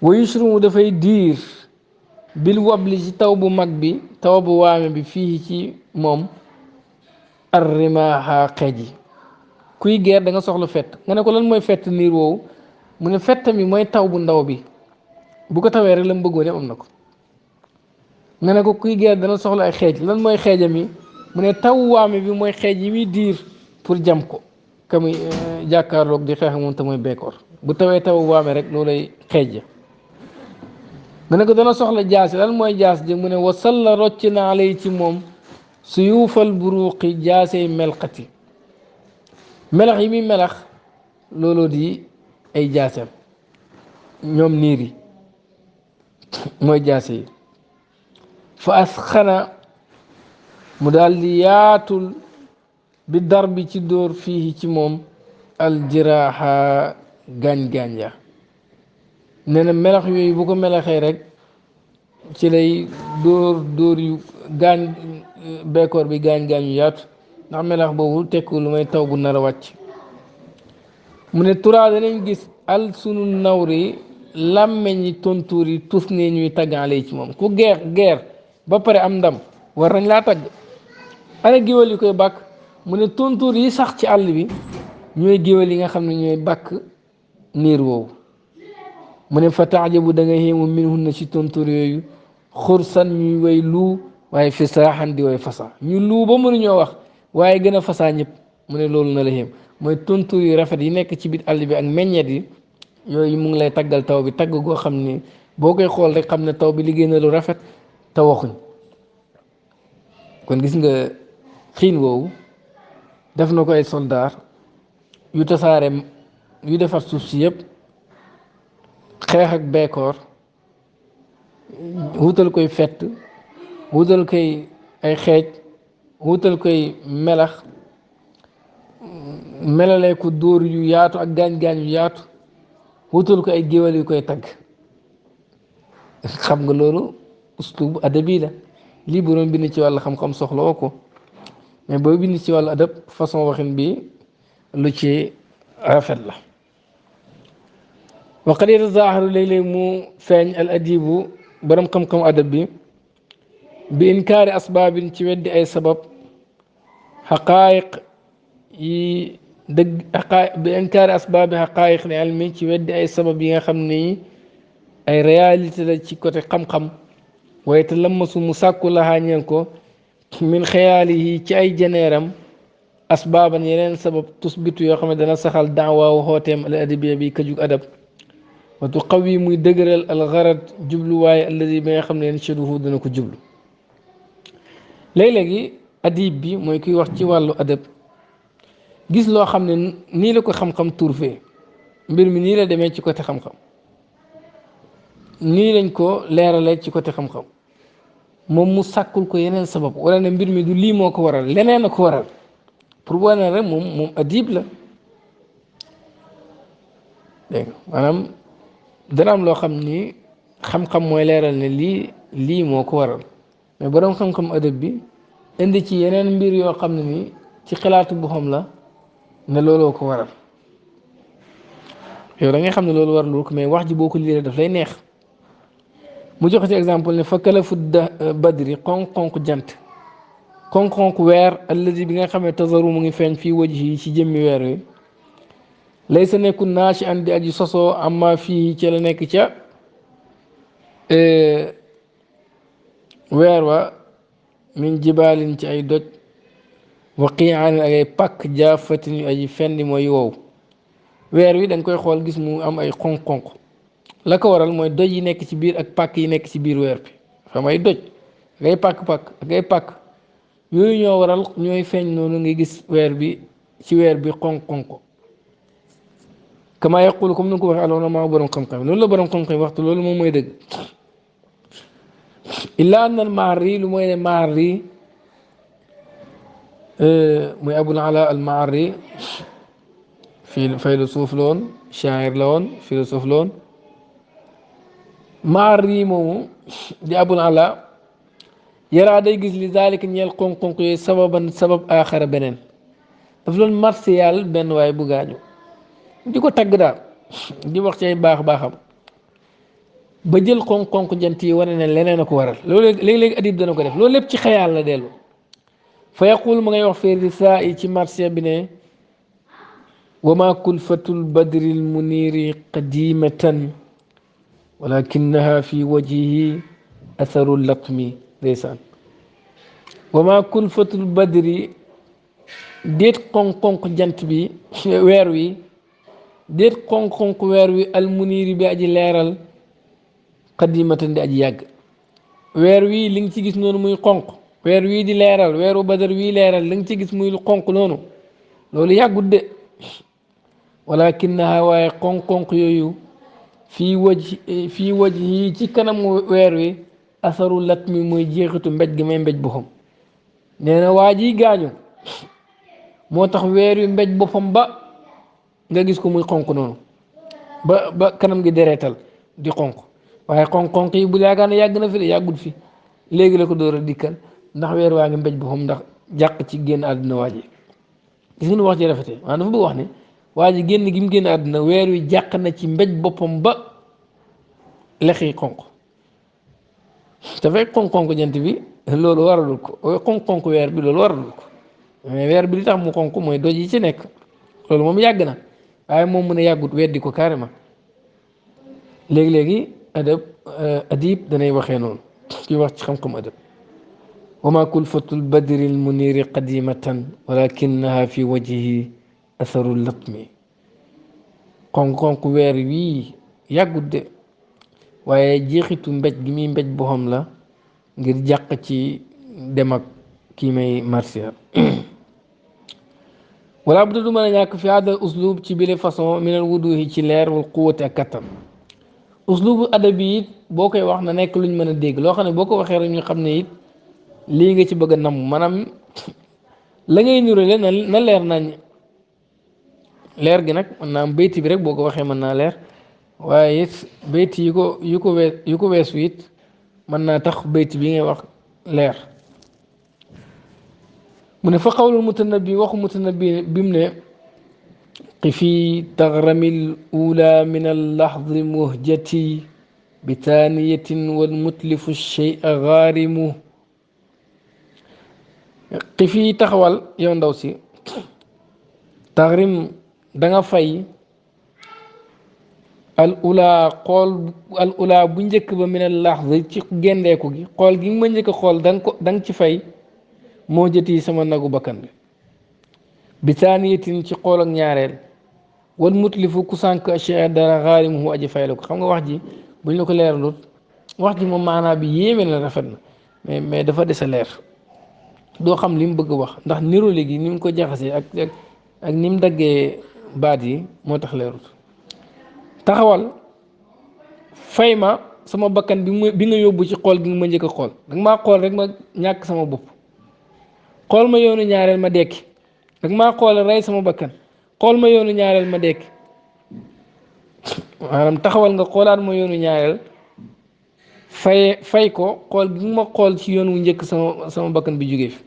wa yushrumu dafay diir bil wabli ci taw bu mag bi taw bu waame bi fii ci moom arrimaha xeej yi kuy geer da nga soxla fett nga ne ko lan mooy fett niir woowu mu ne fett mi mooy taw bu ndaw bi bu ko tawee rek la mu bëggoon yëpp am na ko nga ne ko kuy geer dana soxla ay xeej lan mooy xeejam yi mu ne taw waame bi mooy xeej yi muy diir pour jam ko ka muy jàkkaarloog di xeex moom te mooy beekoor bu tawee taw waame rek loolay xeej ja nga ne ko dana soxla jaas lan mooy jaas ji mu ne wasalla rocc na alay ci moom suyuufal buruuqi jaasey melxati melax yi muy melax looloo di ay jaasam ñoom niir yi mooy jaase yi fa asxana mu daal di yaatul bi dar bi ci dóor fii ci moom aljiraaxa gaañ-gaañ ya nee na melax yooyu bu ko melaxee rek ci lay dóor yu gaañ beekoor bi gaañ-gaañ yu yaatu ndax melax boobu tekku lu may taw bu nar a wàcc mu ne turaa danañ gis al sunu nawri làmmeñ yi tontuur yi tus ne ñuy taggaale ci moom ku geer ba pare am ndam war nañ laa tagg ana géwél yi koy bàkk mu ne tontuur yi sax ci àll bi ñooy géwél yi nga xam ne ñooy bàkk niir woowu mu ne fa taajabu da nga xéemu min hun na ci tontuur yooyu xursan ñuy way luu waaye fi saaxan di way fasaa ñu luu ba mënuñoo wax waaye gën a fasaa ñëpp mu ne loolu na la xéem mooy tontuur yu rafet yi nekk ci biir àll bi ak meññeet yi yooyu mu ngi lay taggal taw bi tagg goo xam ni boo koy xool rek xam ne taw bi liggéey na lu rafet te waxuñ kon gis nga xiin woowu def na ko ay soldaar yu tasaare yu defar suuf si yëpp xeex ak beekoor wutal koy fett wutal koy ay xeej wutal koy melax melalee ko dóor yu yaatu ak gaañ-gaañ yu yaatu wutal ko ay géwél yu koy tagg xam nga loolu uslub adabi la lii bu doon bind ci wàllu xam-xam soxla woo ko mais booy bind ci wàllu adab façon waxin bi lu ci rafet la wa qad yatazaaharu léeg-léeg mu feeñ al adibu borom xam-xam adab bi inkaari asbaabin ci weddi ay sabab xaqaayiq yi dëgg xaqaayiq bi inkaari asbaabi xaqaayiq li ilmi ci weddi ay sabab yi nga xam ni ay réalité la ci côté xam-xam waaye te lammasu mu sàkku laxaa ñeen ko min xayaali yi ci ay jeneeram asbaaban yeneen sabab tusbitu yoo xam ne dana saxal daawaawu xooteem al adabiya bi ka jug adab wa tuqawi muy dëgëral al garad jubluwaay alladi bi nga xam ne yanshaduhu dana ko jublu léeg-léegi adib bi mooy kuy wax ci wàllu adab gis loo xam ne nii la ko xam-xam turfee mbir mi nii la demee ci côté xam-xam nii lañ ko leeralee ci côté xam-xam moom mu sàkkul ko yeneen sabab wala ne mbir mi du lii moo ko waral leneen a ko waral pour wane rek moom adib la dégg nga maanaam dana am loo xam ni xam-xam mooy leeral ne lii moo ko waral mais borom xam-xam adab bi indi ci yeneen mbir yoo xam ne ni ci xalaatu bu xam la ne looloo ko waral yow da ngay xam ne loolu waralul ko mais wax ji boo ko liiree daf lay neex mu joxe ci exemple ne fa kalafu badri xonq-xonq jant xonq-xonq weer alladi bi nga xam ne tazaru mu ngi feeñ fii wajhi yi ci jëmmi weer wi lay sa nekkul naa ci andi aji sosoo amma fii ci la nekk ca weer wa min jibaalin ci ay doj wa qiaanin ak ay pàkk jaafatin yu aji fendi mooy wow weer wi da nga koy xool gis mu am ay xonq-xonq la ko waral mooy doj yi nekk ci biir ak pàkk yi nekk ci biir weer bi xam ay doj ak ay pàkk-pàkk ak ay pàkk yooyu ñoo waral ñooy feeñ noonu nga gis weer bi ci weer bi xonq-xonq kama yaqulu comme ni nga ko waxee aloona maa borom xam-xam loolu la borom xam-xam waxtu loolu moom mooy dëgg illa anna al maarri lu mooy ne maarri muy abul ala al maarri philosophe la woon shaa'ir la woon philosophe la woon maarri moomu di abul ala yaraa day gis li zaalika ñeel xonq-xonq yooyu sabab aaxara beneen daf loon martial benn waaye bu gaañu di ko tagg daal di wax ci ay baax-baaxam ba jël xonq-xonq jant yi wane ne leneen a ko waral loolu léegi-léegi adib dana ko def loolu lépp ci xayaal la dellu fa yaqul ma ngay wax fii risaa yi ci marché bi ne wa ma kulfatul badril muniri qadimatan walakinaha fi wajhihi atharu latmi ndeysaan wa ma kulfatul badri déet xonq-xonq jant bi weer wi déet xonq-xonq weer wi almuniri bi aji leeral qadimatan di aji yàgg weer wi li nga ci gis noonu muy xonq weer wii di leeral weeru badar wii leeral li nga ci gis muy lu xonq noonu loolu yàggut de walakinaha waaye xonq-xonq yooyu fii waj yi ci kanamu weer wi asaru lat mi mooy jeexitu mbéj gi may mbéj boppam nee na waa ji gaañu moo tax weer wi mbéj boppam ba nga gis ko muy xonq noonu ba kanam gi dereetal di xonq waaye xonq-xonq yi bu yaakaar ne yàgg na fi de yàggut fi léegi la ko door a dikkal ndax weer waa ngi mbéj boppam ndax jàq ci génn àdduna waa ji gis nga nu wax ji rafetee maanaam dafa bëgg wax ne waa ji génn gi mu génn àdduna weer wi jàq na ci mbéj boppam ba lexi xonq dafay xonq-xonq jant bi loolu waralul ko xonq-xonq weer bi loolu waralul ko mais weer bi li tax mu xonq mooy doj yi ci nekk loolu moom yàgg na waaye moom mën a yàggut weddi ko carrément léegi-léegi adib danay waxee noonu kuy wax ci xam-xam adab wa ma kulfatul badril muniri qadimatan walakinaha fi wajhihi atharu latmi xonq-xonq weer wii yàggut de waaye jeexitu mbéj gi muy mbéj boppam la ngir jàq ci dem ak kii may martial wala bu du mën a ñàkk fi hada uslub ci bile façon minal wuduhi ci leer wal quwwati ak kattan uslubu adabi it boo koy wax na nekk luñ mën a dégg loo xam ne boo ko waxee rek ñu xam ne it lii nga ci bëgg a nam maanaam la ngay nurale na leer nañ leer gi nag mën naa am bayti bi rek boo ko waxee mën naa leer waaye it bayti yu ko weesu it mën naa tax bayti bi ngay wax leer mu ne fa xawlul mutanabbi waxu mutanabbi bi mu ne قفي تغرم الأولى من اللحظ مهجتي بثانية والمتلف الشيء غارم قفي تخوال يوم دوسي تغرم دغا فاي الأولى قول الأولى بنجك من اللحظة تي غنديكو غي قول غي ما نجك قول دنگ تي فاي مهجتي سما نغو بكان بثانية تي قول ak ñaarel wal mutlifu ku sànq achia dara xaarimuhu aji fay la ko xam nga wax ji buñ la ko leeralut wax ji moom maanaa bi yéeme na rafet na mais dafa des a leer doo xam li mu bëgg wax ndax nirole gi ni mu ko jaxasee ak ni mu daggee baat yi moo tax leerut taxawal fay ma sama bakkan bi nga yóbbu ci xool gi nga ma njëkk a xool danga maa xool rek ma ñàkk sama bopp xool ma yoonu ñaareel ma dekki danga maa xool rey sama bakkan xool ma yoonu ñaareel ma dekk maanaam taxawal nga xoolaat ma yoonu ñaareel fay ko xool gi ma xool ci yoon wu njëkk sama bakkan bi jógee fi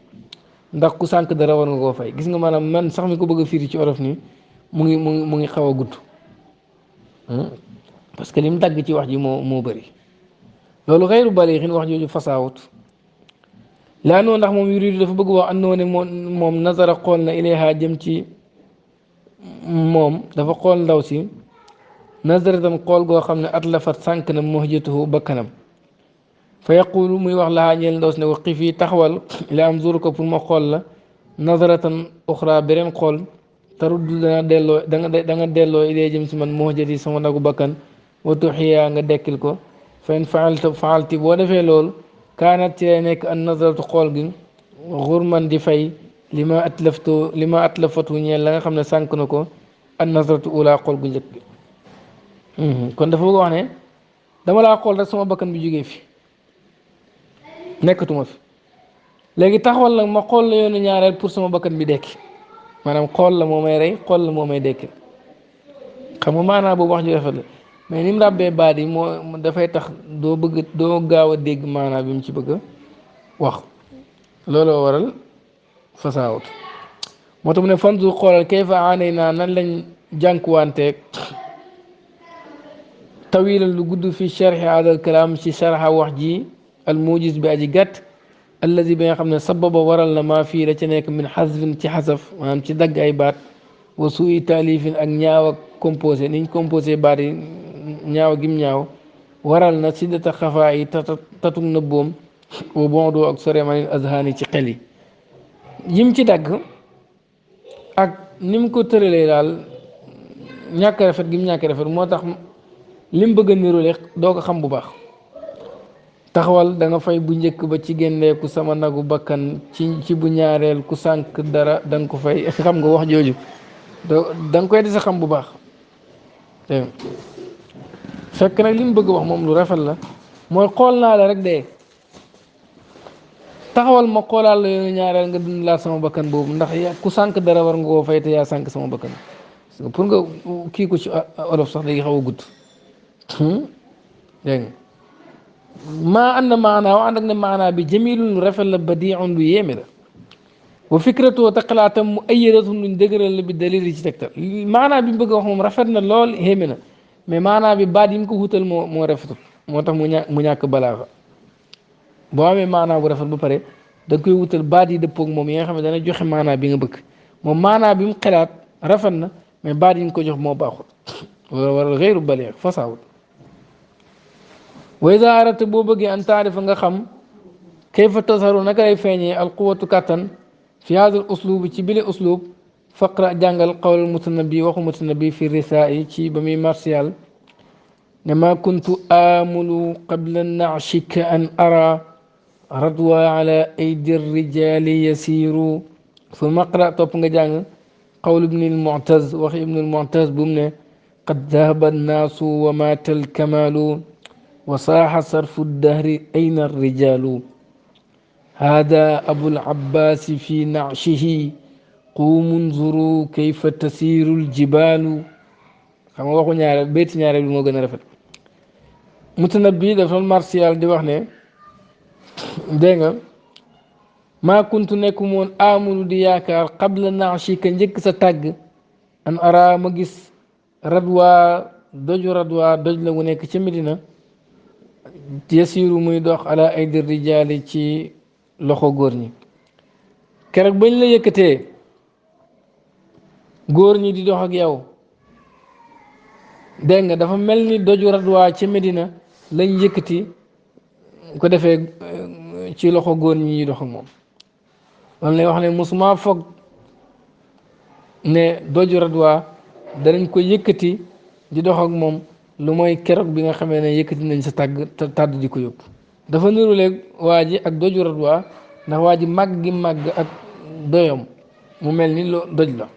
ndax ku sànq dara war nga koo fay gis nga maanaam man sax mi ko bëgg a firi ci olof nii mu ngi xaw a gudd parce que lim dagg ci wax ji moo bëri loolu xëyru bali xin wax jooju fasaawut laa noonu ndax moom yuridu dafa bëgg wax andoo ne moom nazara xool na ilayha jëm ci moom dafa xool ndaw si nazaratan xool goo xam ne atlafat sànq na muhjatuhu bakkanam fa yaqulu muy wax lahaa ñeel ndaw si ne ko xiif taxawal la am zuru ko pour ma xool la nazaratan uxra beneen xool taruddu dana delloo da nga delloo idee jëm si man muhjati sama nagu bakkan wa tuxiyaa nga dekkil ko fa in faalti boo defee loolu kaanat ci lay nekk an nazaratu xool gi xurman di fay li ma atlafatu ñeel la nga xam ne sànq na ko an nazaratu ula xool gu njëkk bi kon dafa bëgg wax ne dama laa xool rek sama bakkan bi jógee fi nekkatuma fi léegi taxawal nag ma xool la yoonu ñaareel pour sama bakkan bi dekki maanaam xool la moo may rey xool la moo may dekki xam nga maanaam boobu wax ju rafet la mais ni mu ràbbee baat yi moo dafay tax doo gaaw a dégg maanaam bi mu ci bëgg a wax looloo waral fasaawut moo tax mu ne fanzu xoolal kayfa aanay naa nan lañ jànkuwanteeg tawilan lu gudd fi sharxi hadal kalaam ci sharxa wax ji al mujis bi aji gàtt allazi bi nga xam ne sababa waral na maa fii la ca nekk min xasfin ci xasaf maanaam ci dagg ay baat wa suuy taalifin ak ñaaw ak composé niñ composé baat yi ñaaw gim ñaaw waral na siddata xafaa yi tatug nëbboom wa bondoo ak sore manil azhaani ci xel yi yim ci dagg ak ni mu ko tëralee daal ñàkk rafet gi mu ñàkk rafet moo tax lim bëgg a niroole doo ko xam bu baax taxawal da nga fay bu njëkk ba ci génneeku sama nagu bakkan ci bu ñaareel ku sànq dara da nga ko fay xam nga wax jooju da nga koy di sa xam bu baax fekk nag li mu bëgg wax moom lu rafet la mooy xool naa la rek de taxawal ma xoolaal la yoonu ñaareel nga dund laa sama bakkan boobu ndax ku sànq dara war nga koo fay te yaa sànq sama bakkan pour nga kii ko ci olof sax léegi xaw a gudd dégg nga maa ànd maanaa wa ànd ak ne maanaa bi jamilun lu rafet la badiun lu yéeme la wa fikratoo te xalaatam mu ayyadatun luñ dëgëral la bi dalil yi ci tegtal maanaa bi mu bëgg a wax moom rafet na lool yéeme na mais maanaa bi baat yi mu ko wutal moo rafetul moo tax mu ñàkk balaaxa boo amee maanaa bu rafet ba pare da koy wutal baat yi dëppoog moom yi nga xam ne dana joxe maanaa bi nga bëgg moom maanaa bi mu xalaat rafet na mais baat yi nga ko jox moo baaxul wala waral xëyru baleex fasaawul wa iza arata boo bëggee an taarifa nga xam kayfa tasharu naka lay feeñee alquwatu kàttan fi hadal uslub ci bile uslub faqra jàngal qawlal mutanabi waxu mutanabi fi risaa yi ci ba muy martial ne ma kuntu amulu qabla nachika an ara radwa ala aydi rijali yasiru ثم اقرأ توب nga jàng قول ابن المعتز wax ابن المعتز bu mu ne qad dahaba annaasu wa maata alkamaalu wa saaxa sarfu ddahri ayna alrijaalu hada abul abbaasi fi nacshihi quumu nzuru kayfa tasiiru ljibaalu xam nga waxu ñaareel béyti ñaareel bi moo gën a rafet mutanabbi dafa martial di wax ne dégg nga maa kuntu nekku moon amulu di yaakaar qabla naashi ka njëkk sa tàgg an ara ma gis radwa radwa doj la wu nekk ca Medina yasiru muy dox ala aydi rijaali ci loxo góor ñi keroog bañ la yëkkatee góor ñi di dox ak yow dégg nga dafa mel ni doju radwa ca Medina lañ yëkkati ko defee ci loxo góor ñi ñuy dox ak moom loolu lay wax ne musuma foog ne doju radwa danañ ko yëkkati di dox ak moom lu mooy keroog bi nga xamee ne yëkkati nañ sa tàdd di ko yóbbu dafa niruleeg waa ji ak doju radwa ndax waa ji màgg gi màgg ak doyom mu mel ni loo doj la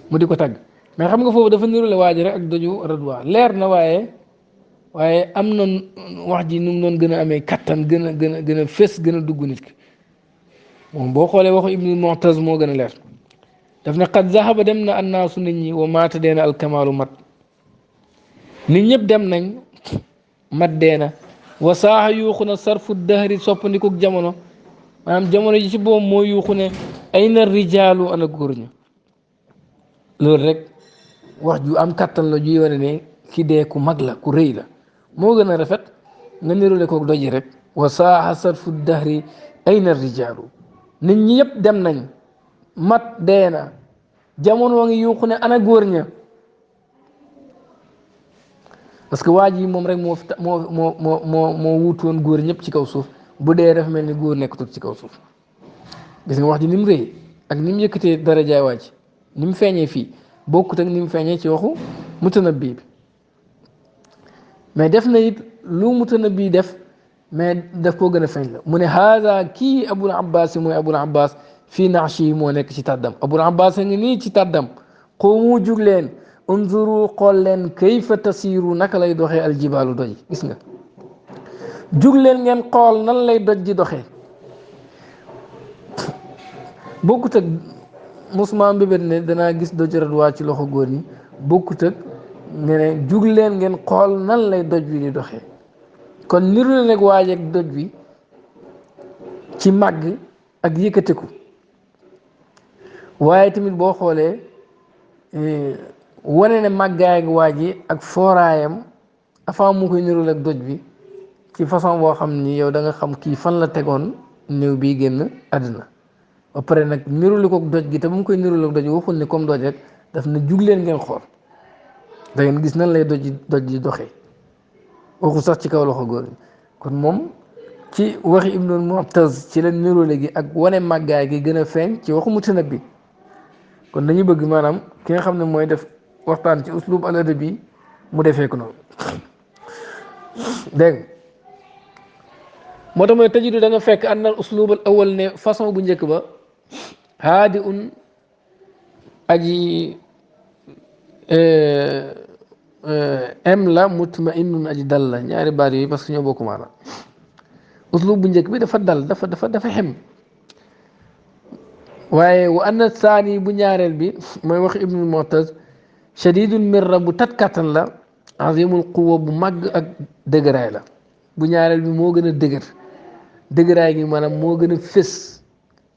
mu di ko tàgg mais xam nga foofu dafa nirule waa ji rek ak doju radwa leer na waaye am na wax ji nu mu doon gën a amee kattan gën a fés gën a dugg nit ki moom boo xoolee waxu ibnu mu'taz moo gën a leer daf ne qad zahaba dem na annaasu nit ñi wa maata deena alkamaalu mat nit ñëpp dem nañ mat deena wa saaxa yuuxu na sarfu dahri soppandikuk jamono maanaam jamono ji ci boobu moo yuuxu ne ayna rijaalu ana góor ña loolu rek wax ju am kattan la juy wane ne ki dee ku mag la ku rëy la moo gën a rafet nga nirule kook doji rek wa saaxa sarfu dahri ayna rijaalu nit ñi yëpp dem nañ mat deena jamono wa ngi yuuxu ne ana góor ña parce que waa ji moom rek moo wuutu woon góor ñëpp ci kaw suuf bu dee dafa mel ni góor nekkatul ci kaw suuf gis nga wax ji ni mu rëy ak ni mu yëkkatee darajaay waa ji ni mu feeñee fii bokkut ak ni mu feeñee ci waxu mutanabbi bi mais def na it lu mutanabbi def mais daf koo gën a feeñ la mu ne haada kii abul abbas mooy abul abbas fii naashi moo nekk ci tàddam abul abbas a ngi nii ci tàddam quumu jug leen unzuru xool leen kayfa tasiiru naka lay doxee aljibaalu doj gis nga jug leen ngeen xool nan lay doj di doxee bokkut ak musuma mbébét ne danaa gis doj radwa ci loxo góor ñi bokkut ak ne jug leen ngeen xool nan lay doj bi di doxee kon niru la nag waaj ak doj bi ci màgg ak yëkkateku waaye tamit boo xoolee wane ne màggaay ak waaj yi ak fooraayam avant mu koy niru ak doj bi ci façon boo xam ni yow da nga xam kii fan la tegoon néew bii génn àddina ba pare nag niruli ko doj gi te bu mu koy niruli ak doj waxul ne comme doj rek daf na jug leen ngeen xool da ngeen gis nan lay doj ji doxee waxu sax ci kaw loxo góor ñi kon moom ci waxi Ibnul Mu'taz ci la nirole gi ak wane màggaay gi gën a feeñ ci waxu Mutanabbi kon dañuy bëgg maanaam ki nga xam ne mooy def waxtaan ci uslub al adabi mu defee ko noonu dégg moo tax mooy tajidu da nga fekk ànd al uslub al awal ne façon bu njëkk ba haadi un aji m la mutma'innun aji dal la ñaari baat yooyu parce que ñoo bokk maanaam uslub bu njëkk bi dafa dal dafa xem waaye wa anna saani bu ñaareel bi mooy wax ibnul Mu'taz shadidul mirra bu tat kattan la azimul quwa bu màgg ak dëgëraay la bu ñaareel bi moo gën a dëgëraay gi maanaam moo gën a fés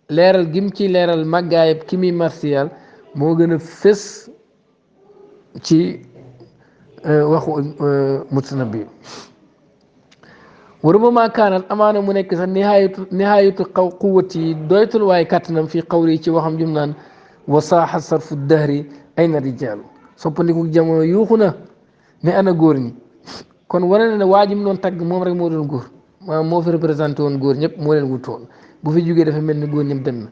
leeral gim ci leeral màggaayab ki muy martial moo gën a fés ci waxu Mutanabbi wa rubbama kaanat amaana mu nekk sax nihaayatu quwwati doytul waaye kàttanam fii qawli ci waxam jum naan wa saaxa sarfu dahri ayna rijaalu soppandiku jamono yuuxu na ne ana góor ñi kon wane na ne waa ji mu doon tagg moom rek moo doon góor maanaam moo fi représenté woon góor ñëpp moo leen wutu woon bu fi jógee dafa mel ni góor ñëpp dem na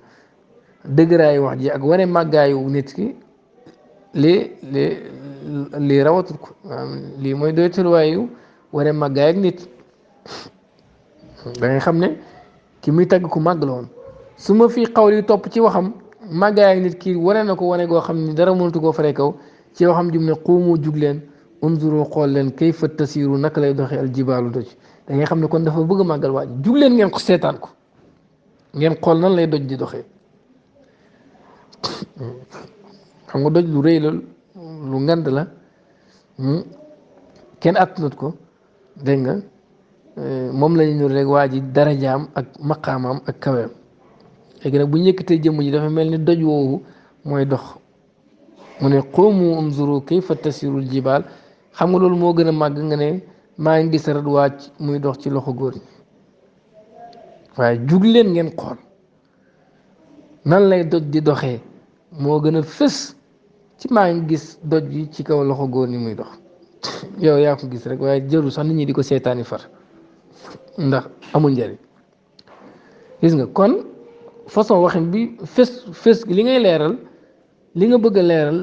dëgëraayu wax ji ak wane màggaayu nit ki lii rawatul ko lii mooy doytul waayu wane màggaay ak nit da ngay xam ne ki muy tagg ku màgg la woon su ma fii xawli topp ci waxam màggaay ak nit ki wane na ko wane goo xam ni dara mënatu koo faree kaw ci yoo xam jum ne quumu jug leen unzuru xool leen kayfa tasiru naka lay doxee al jibaalu doj da ngay xam ne kon dafa bëgg a màggal waa ji jug leen ngeen ko seetaan ko ngeen xool nan lay doj di doxee xam nga doj lu rëy la lu ngand la kenn attanut ko dégg nga moom la ñu nur rek waa ji darajaam ak maqaamaam ak kaweem léegi nag bu ñu yëkkatee jëmm ji dafa mel ni doj woowu mooy dox mu ne quumu unzuru kayfa tasiru jibaal xam nga loolu moo gën a màgg nga ne maa ngi gis rat wàcc muy dox ci loxo góor ñi waaye jug leen ngeen xool nan lay doj di doxee moo gën a fës ci maa ngi gis doj bi ci kaw loxo góor ñi muy dox yow yaa ko gis rek waaye jëru sax nit ñi di ko seetaani far ndax amul njëriñ gis nga kon façon waxin bi fës li ngay leeral li nga bëgg a leeral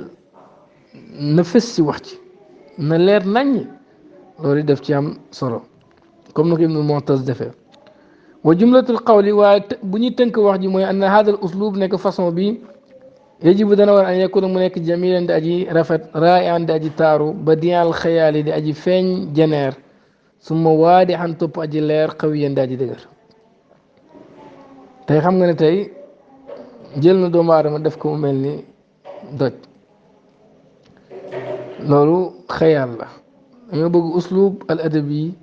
na fës ci wax ci na leer naññ loolu def ci am solo comme na ko Ibnu Mu'taz defee wa jumlatul qawli waaye bu ñuy tënk wax ji mooy anna hada al uslub nekk façon bi yajibu dana war an yakuna mu nekk jamilan di aji rafet raa'ian di aji taaru badi'al xayaali di aji feeñ jeneer summa waadihan topp aji leer qawiyan di aji dëgër tey xam nga ne tey jël na doomu aadama def ko mu mel ni doj loolu xayaal la dañoo bëgg uslub al adabi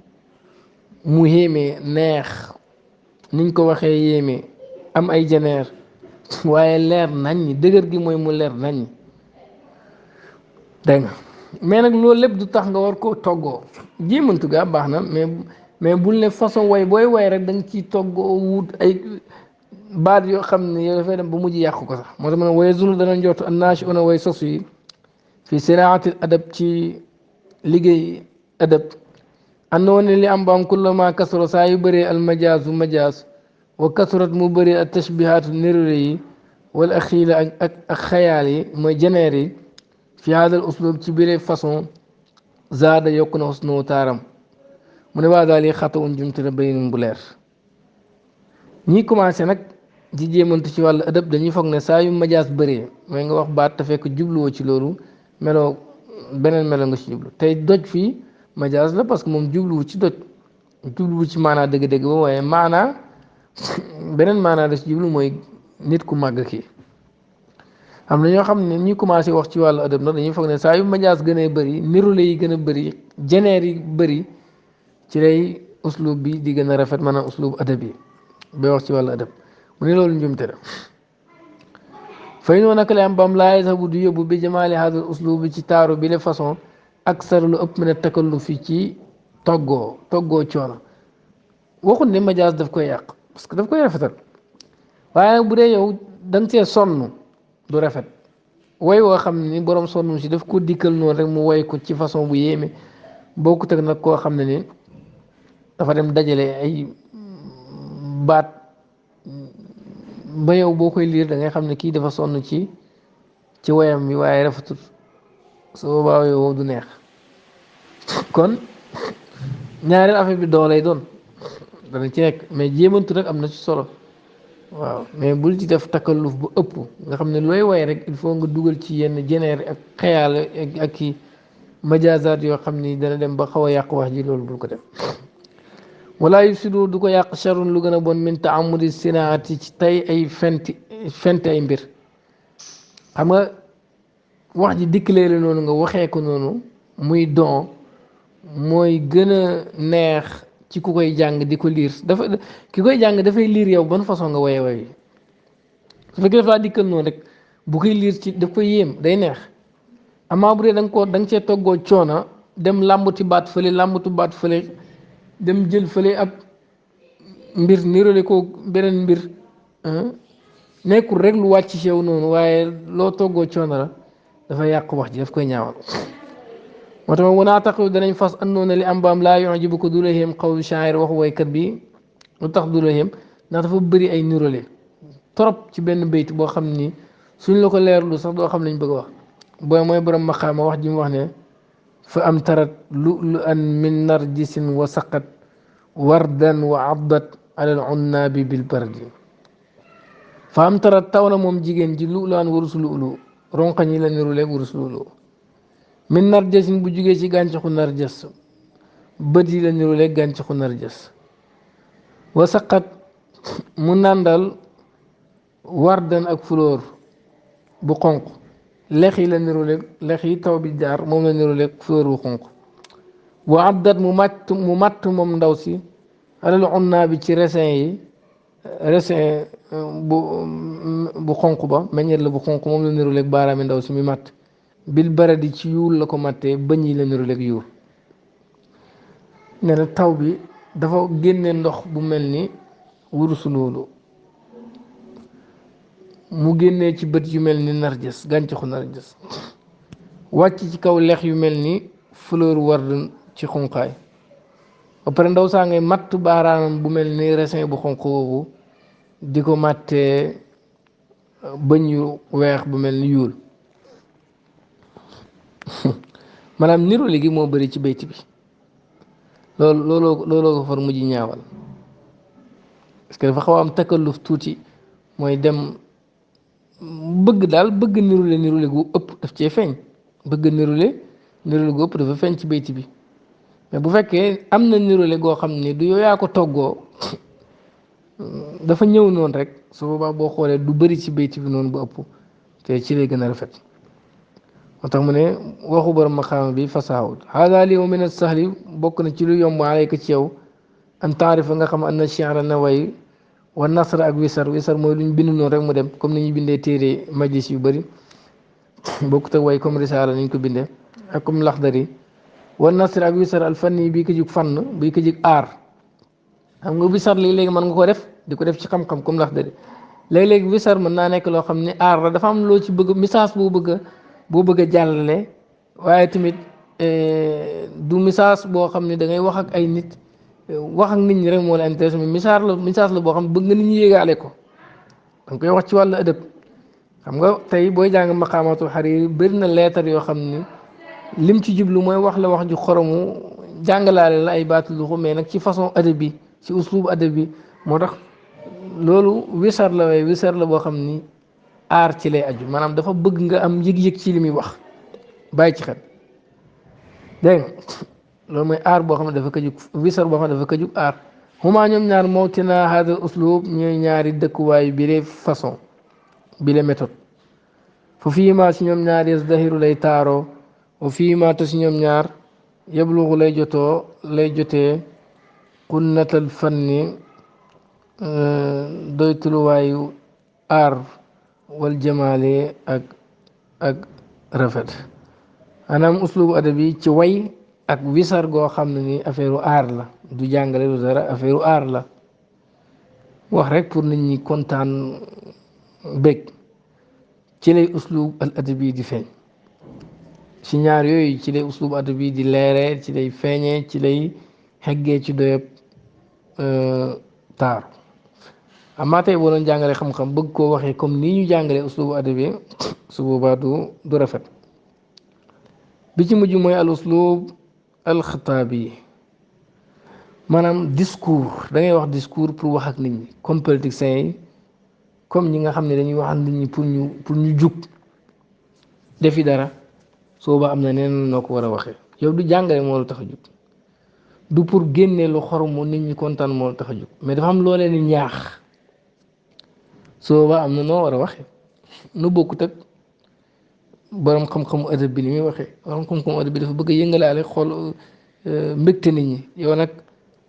mu yéeme neex niñ ko waxee yéeme am ay jeneer waaye leer nañ dëgër gi mooy mu leer nañ dégg nga mais nag loolu lépp du tax nga war ko toggoo jéemantu gaa baax na mais bul ne façon way booy way rek da nga ciy toggoo wut ay baat yoo xam ne yow dafay dem ba mujj yàqu ko sax moo tax ma ne waye zunu dana njort annaashi una way sos yi fi siraatil adab ci liggéey adab andoo ne li am ba am kullama kasoro saa yu bëree almajaasu majaas wa kasurat mu bëree ak tashbihaatu nérure yi wala axiila ak xayaal yi mooy jeneer yi fi haadal uslub ci biir façon zaada yokku na xusnoo taaram mu ne waa daal yi xata un jumte la baynum bu leer ñi commencé nag di jéemantu ci wàllu adab dañuy foog ne saa yu majaas bëree mooy nga wax baat te fekk jubluwoo ci loolu meloo beneen melo nga ci jublu tey doj fii majaas la parce que moom jubluwu ci doj jubluwu ci maanaa dëgg-dëgg ba waaye maanaa beneen maanaa la ci jublu mooy nit ku màgg kii am na ñoo xam ne ñi commencé wax ci wàllu adab nag dañuy foog ne saa yu majaas gën a bëri nirule yi gën a bëri jeneer yi bëri ci lay uslub bi di gën a rafet maanaam uslub adab yi bay wax ci wàllu adab mu ne loolu njumte la fay noonu naka la am bam laay sax bu du yóbbu bi jamaali hadal uslub bi ci taaru bi la façon ak sar lu ëpp mën a takalluf fi ci toggoo coono waxut ne majaas daf koy yàq parce que daf koy rafetal waaye nag bu dee yow da nga see sonn du rafet way woo xam ne ni borom sonn si daf ko dikkal noonu rek mu way ko ci façon bu yéeme bokkut ak nag koo xam ne ni dafa dem dajale ay baat ba yow boo koy liir da ngay xam ne kii dafa sonn ci wayam bi waaye rafetul su boobaa yow du neex kon ñaareel affaire bi doo lay doon dana ci nekk mais jéemantu rek am na ci solo waaw mais bul ci def takalluf bu ëpp nga xam ne looy way rek il faut nga dugal ci yenn jeneer ak xayaal ak kii majaazaat yoo xam ni dana dem ba xaw a yàq wax ji loolu bul ko def wala yufsidu du ko yàq charun lu gën a bon min taamudi sinaati ci tey ay fent ay mbir xam nga wax ji dikkalee la noonu nga waxee ko noonu muy don mooy gën a neex ci ku koy jàng di ko liir ki koy jàng dafay liir yow ban façon nga woye woy su fekkee dafa dikkal noonu rek bu koy liir ci daf koy yéem day neex amaa bu dee da nga cee toggoo coona dem làmbati baat fële dem jël fële ab mbir nirole ko beneen mbir nekkul rek lu wàcc ci yow noonu waaye loo toggoo coono la dafa yàq wax ji daf koy ñaawal moo tax wanaa tax danañ fas andoona li am baam laa yujibu ko du la yem xawlu shaa'ir waxu waykat bi lu tax du la yem ndax dafa bëri ay nirole trop ci benn bayt boo xam ni suñ la ko leerlu sax doo xam lañ bëgg a wax booy mooy borom maqaama wax ji mu wax ne fa am tarat lu'lu'an min narjisin wa saqat wardan wa abdat ala al-unnaabi bil bardi fa am tarat taw na moom jigéen ji lu'lu'an wurus lu'lu ronqañ yi la niruleeg wurus lu'lu min narjasin bu jugee ci gàncaxu narjas bët yi la niru leeg gàncaxu narjas wa saqat mu nàndal wardan ak fleur bu xonq lex yi la niru leeg lex yi taw bi jaar moom la niru leeg fleur bu xonq wa abdat mu matt moom ndaw si alal unnaa bi ci raisin bu xonq ba meññeet la bu xonq moom la niru leeg baaraami ndaw si mi matt bil baradi ci yuul la ko mattee bëñ yi la niru leeg yuul ne la taw bi dafa génne ndox bu mel ni wurusu loolu mu génnee ci bët yu mel ni narjas gàncaxu narjas wàcc ci kaw lex yu mel ni fleur ward ci xonqaay ba pare ndaw saa ngay matt baaraamam bu mel ni raisin bu xonq boobu di ko màttee bëñ yu weex bu mel ni yuul maanaam niru léegi moo bëri ci bayti bi looloo ko far mujj ñaawal parce que dafa xaw a am takalluf tuuti mooy dem bëgg nirule gu ëpp daf cee feeñ bëgg nirule gu ëpp dafa feeñ ci bayti bi mais bu fekkee am na nirule goo xam ne du yow yaa ko toggoo dafa ñëw noonu rek su boobaa boo xoolee du bëri ci bayti bi noonu bu ëpp te ci lay gën a rafet moo tax mu ne waxu borom maqaama bi fasaawut hada li min as-sahli bokk na ci lu yomb alayka ci yow an taarifa nga xam anna shi'ra na way wa nasr ak wisar mooy lu ñu bind noonu rek mu dem comme ni ñu bindee téere majlis yu bëri bokkut ak way comme risaala ni ñu ko bindee ak comme laxdari wa nasr ak wisar al fanni bii ko jug fànn bii ko jug aar xam nga wisar léegi mën nga ko def di ko def ci xam-xam comme laxdari léeg-léegi wisar mën naa nekk loo xam ne aar la dafa am loo ci bëgg message boo bëgg a jàllale waaye tamit du message boo xam ne da ngay wax ak ay nit wax ak nit ñi rek moo la intéressé mais message la boo xam ne bëgg nga nit ñi yéegaale ko da nga koy wax ci wàllu ëdëb xam nga tey booy jàng maqaamatul Hariri bëri na leetar yoo xam ni lim ci jublu mooy wax la wax ju xoromu jàngalaale la ay baatu luxu mais nag ci façon ëdëb bi ci uslub ëdëb bi moo tax loolu wisar la waaye wisar la boo xam ni aar ci lay aju maanaam dafa bëgg nga am yëg-yëg ci li muy wax bàyyi ci xel dégg nga loolu mooy aar boo xam ne dafa ko jug wisar boo xam ne dafa ko jug aar huma ñoom ñaar mawtina hada uslub ñooy ñaari dëkkuwaay bi le façon bi le méthode fu fii ma si ñoom ñaar yazdahiru lay taaroo wa fii ma te si ñoom ñaar yablugu lay jotee qunnatal fanni doy tuluwaayu aar wal jamaale ak rafet maanaam uslubu adabi ci way ak wisar goo xam ne ni affaire aar la du jàngale du dara affaire aar la wax rek pour nit ñi kontaan bég ci lay uslub al adabi di feeñ ci ñaar yooyu ci lay uslub adabi di leere ci lay feeñee ci lay xeggee ci doyab taaru amaa tey boo doon jàngale xam-xam bëgg koo waxee comme nii ñu jàngalee uslubu adabi su boobaa du rafet bi ci mujj mooy al uslub al xitaabi maanaam discours da ngay wax discours pour wax ak nit ñi comme politiciens yi comme ñi nga xam ne dañuy wax ak nit ñi pour ñu jug defi dara soo ba am na neen noo ko war a waxee yow du jàngale moo la tax a jug du pour génne lu xoromu nit ñi kontaan moo la tax a jug mais dafa am loo leen di ñaax soo ba am na noo war a waxee nu bokkut ak borom xam-xamu adab bi ni muy waxee borom xam-xamu adab bi dafa bëgg a yëngalaale xool mbégte nit ñi yow nag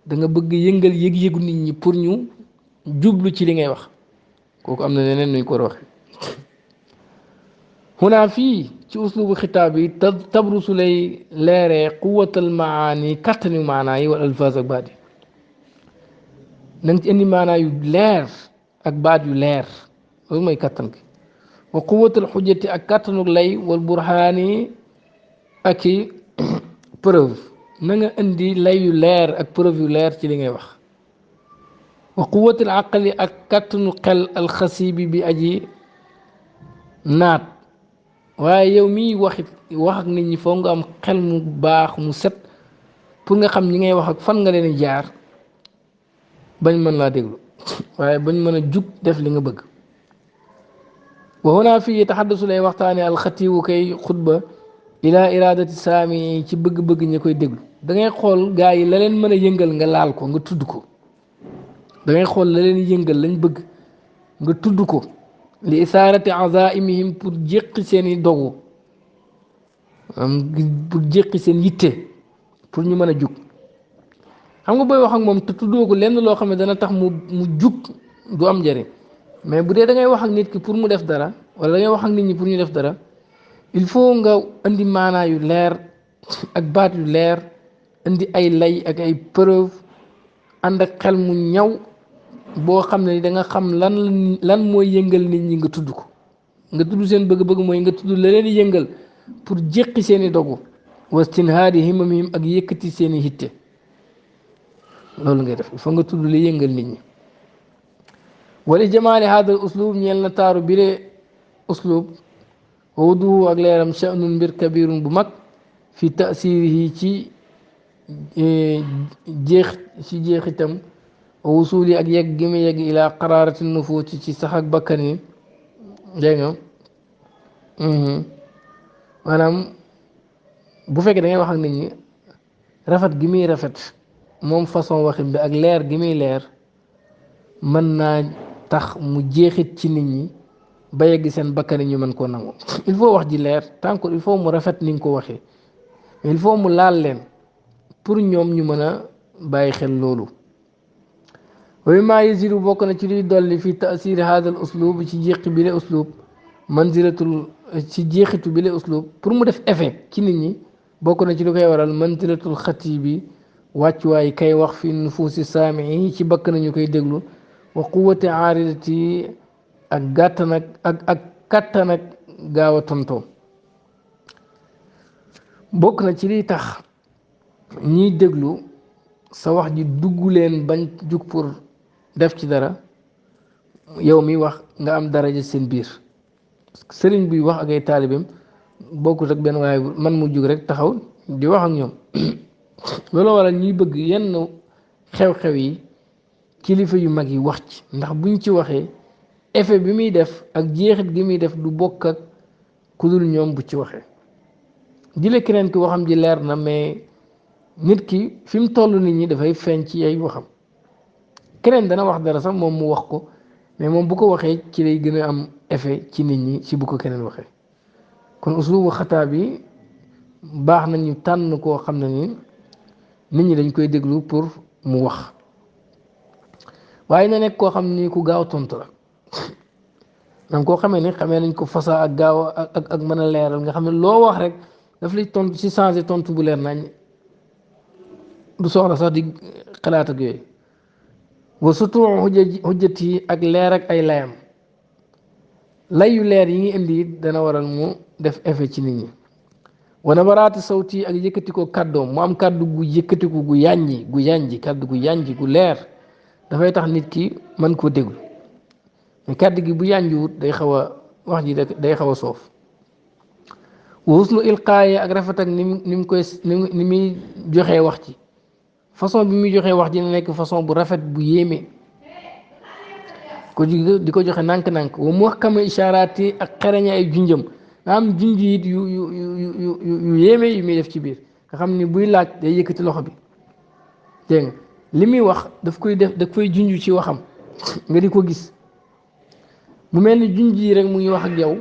da nga bëgg yëngal yëg-yëgu nit ñi pour ñu jublu ci li ngay wax kooku am na leneen nuñ ko war a waxee xunaa fii ci uslubu xitaab yi tabrusu lay leeree quwatal maani kattanu maanaa yi wal alfaaz ak baat yi na nga ci indi maanaa yu leer ak baat yu leer loolu mooy kattan gi wa quwatal xujjati ak kattanu lay wal burhaani ak i preuve na nga indi lay yu leer ak preuve yu leer ci li ngay wax wa quwatal aqli ak kattanu xel alxasibi bi aji naat waaye yow miy wax ak nit ñi foog nga am xel mu baax mu set pour nga xam ñi ngay wax ak fan nga leen jaar bañ mën laa déglu waaye bañ mën a jug def li nga bëgg wa huna fii taxaddasu lay waxtaane alxatiwu kay xutba ila iradati saami ci bëgg-bëgg ñi koy déglu da ngay xool gaa yi la leen mën a yëngal nga laal ko nga tudd ko da ngay xool la leen yëngal lañ bëgg nga tudd ko li isaarati azaimihim pour jéqi seen i dogu pour jéqi seen yitte pour ñu mën a jug xam nga booy wax ak moom te tuddoo ko lenn loo xam ne dana tax mu jug du am njëriñ mais bu dee da ngay wax ak nit ki pour mu def dara wala da ngay wax ak nit ñi pour ñu def dara il faut nga indi maanaa yu leer ak baat yu leer indi ay lay ak ay preuve ànd ak xel mu ñaw boo xam ne da nga xam lan mooy yëngal nit ñi nga tudd ko nga tudd seen bëgg-bëgg mooy nga tudd la leen yëngal pour jéqi seen i dogu wastinhaadi himamihim ak yëkkati seen i hitte loolu ngay def il faut nga tudd li yëngal nit ñi wali jamaali hada uslub ñeel na taaru bile uslub wuduhu ak leeram sha'nun mbir kabirun bu mag fi tasirihi ci jeexitam wusuli ak yegg gi mu yegg ila qararati nufuusi ci sax ak bakkan yi dégg nga maanaam bu fekkee da ngay wax ak nit ñi rafet gi muy rafet moom façon waxin bi ak leer gi muy leer mën naa tax mu jeexit ci nit ñi ba yegg seen bakkan yi ñu mën koo nangu il faut wax ji leer tant que il faut mu rafet ni nga ko waxee il faut mu laal leen pour ñoom ñu mën a bàyyi xel loolu wa mimma yazidu bokk na ci luy dolli fi tasir hada al uslub ci jeexi bi le uslub manzilatul ci jeexitu bi le uslub pour mu def effet ci nit ñi bokk na ci lu koy waral manzilatul xatibi wàccuwaay kay wax fi nufuusi saamii ci bakk nañu koy déglu wa quwwati aaridati ak gàttan ak kattan ak gaaw a tontoo bokk na ci liy tax ñiy déglu sa wax ji dugg leen bañ jug pour def ci dara yow mi wax nga am daraja seen biir sëriñ buy wax ak ay taalibeem bokkut ak benn waaye man mu jug rek taxaw di wax ak ñoom loolu waral ñuy bëgg yenn xew-xew yi kilifa yu mag yi wax ci ndax buñ ci waxee effet bi muy def ak jeexit gi muy def du bokk ak ku dul ñoom bu ci waxee jële keneen ki waxam ji leer na mais nit ki fi mu toll nit ñi dafay feeñ ci ay waxam keneen dana wax dara sax moom mu wax ko mais moom bu ko waxee ci lay gën a am effet ci nit ñi ci bu ko keneen waxee kon uslubu xataa bi baax nañu tànn koo xam ne ni nit ñi dañ koy déglu pour mu wax waaye na nekk koo xam ni ku gaaw tontu la donc koo xamee ni xamee nañ ko fasaa ak gaaw ak mën a leeral nga xam ne loo wax rek daf lay tontu ci changé tontu bu leer nañ du soxla sax di xalaat ak yooyu wa surtout xujjat yi ak leer ak ay layam layu leer yi ngi indi dana waral mu def effet ci nit ñi wana baraati sawti ak yëkkati ko kàddoom mu am kàddu gu yëkkatiku gu yànji kàddu gu yànji gu leer dafay tax nit ki mën koo déglu mais kàddu gi bu yànjiwut day xaw a wax ji day xaw a soof wa husnu ilqaaye ak rafet ak ni mu koy ni muy joxee wax ci façon bi muy joxee wax ji na nekk façon bu rafet bu yéeme ko di ko joxe nànk-nànk wa muhkama ishaaraati ak xereñe ay junjam nga am junj it yu yéeme yu muy def ci biir nga xam ni buy laaj day yëkkati loxo bi dégg nga li muy wax daf koy junj ci waxam nga di ko gis mu mel ni junj yi rek mu ngi wax ak yow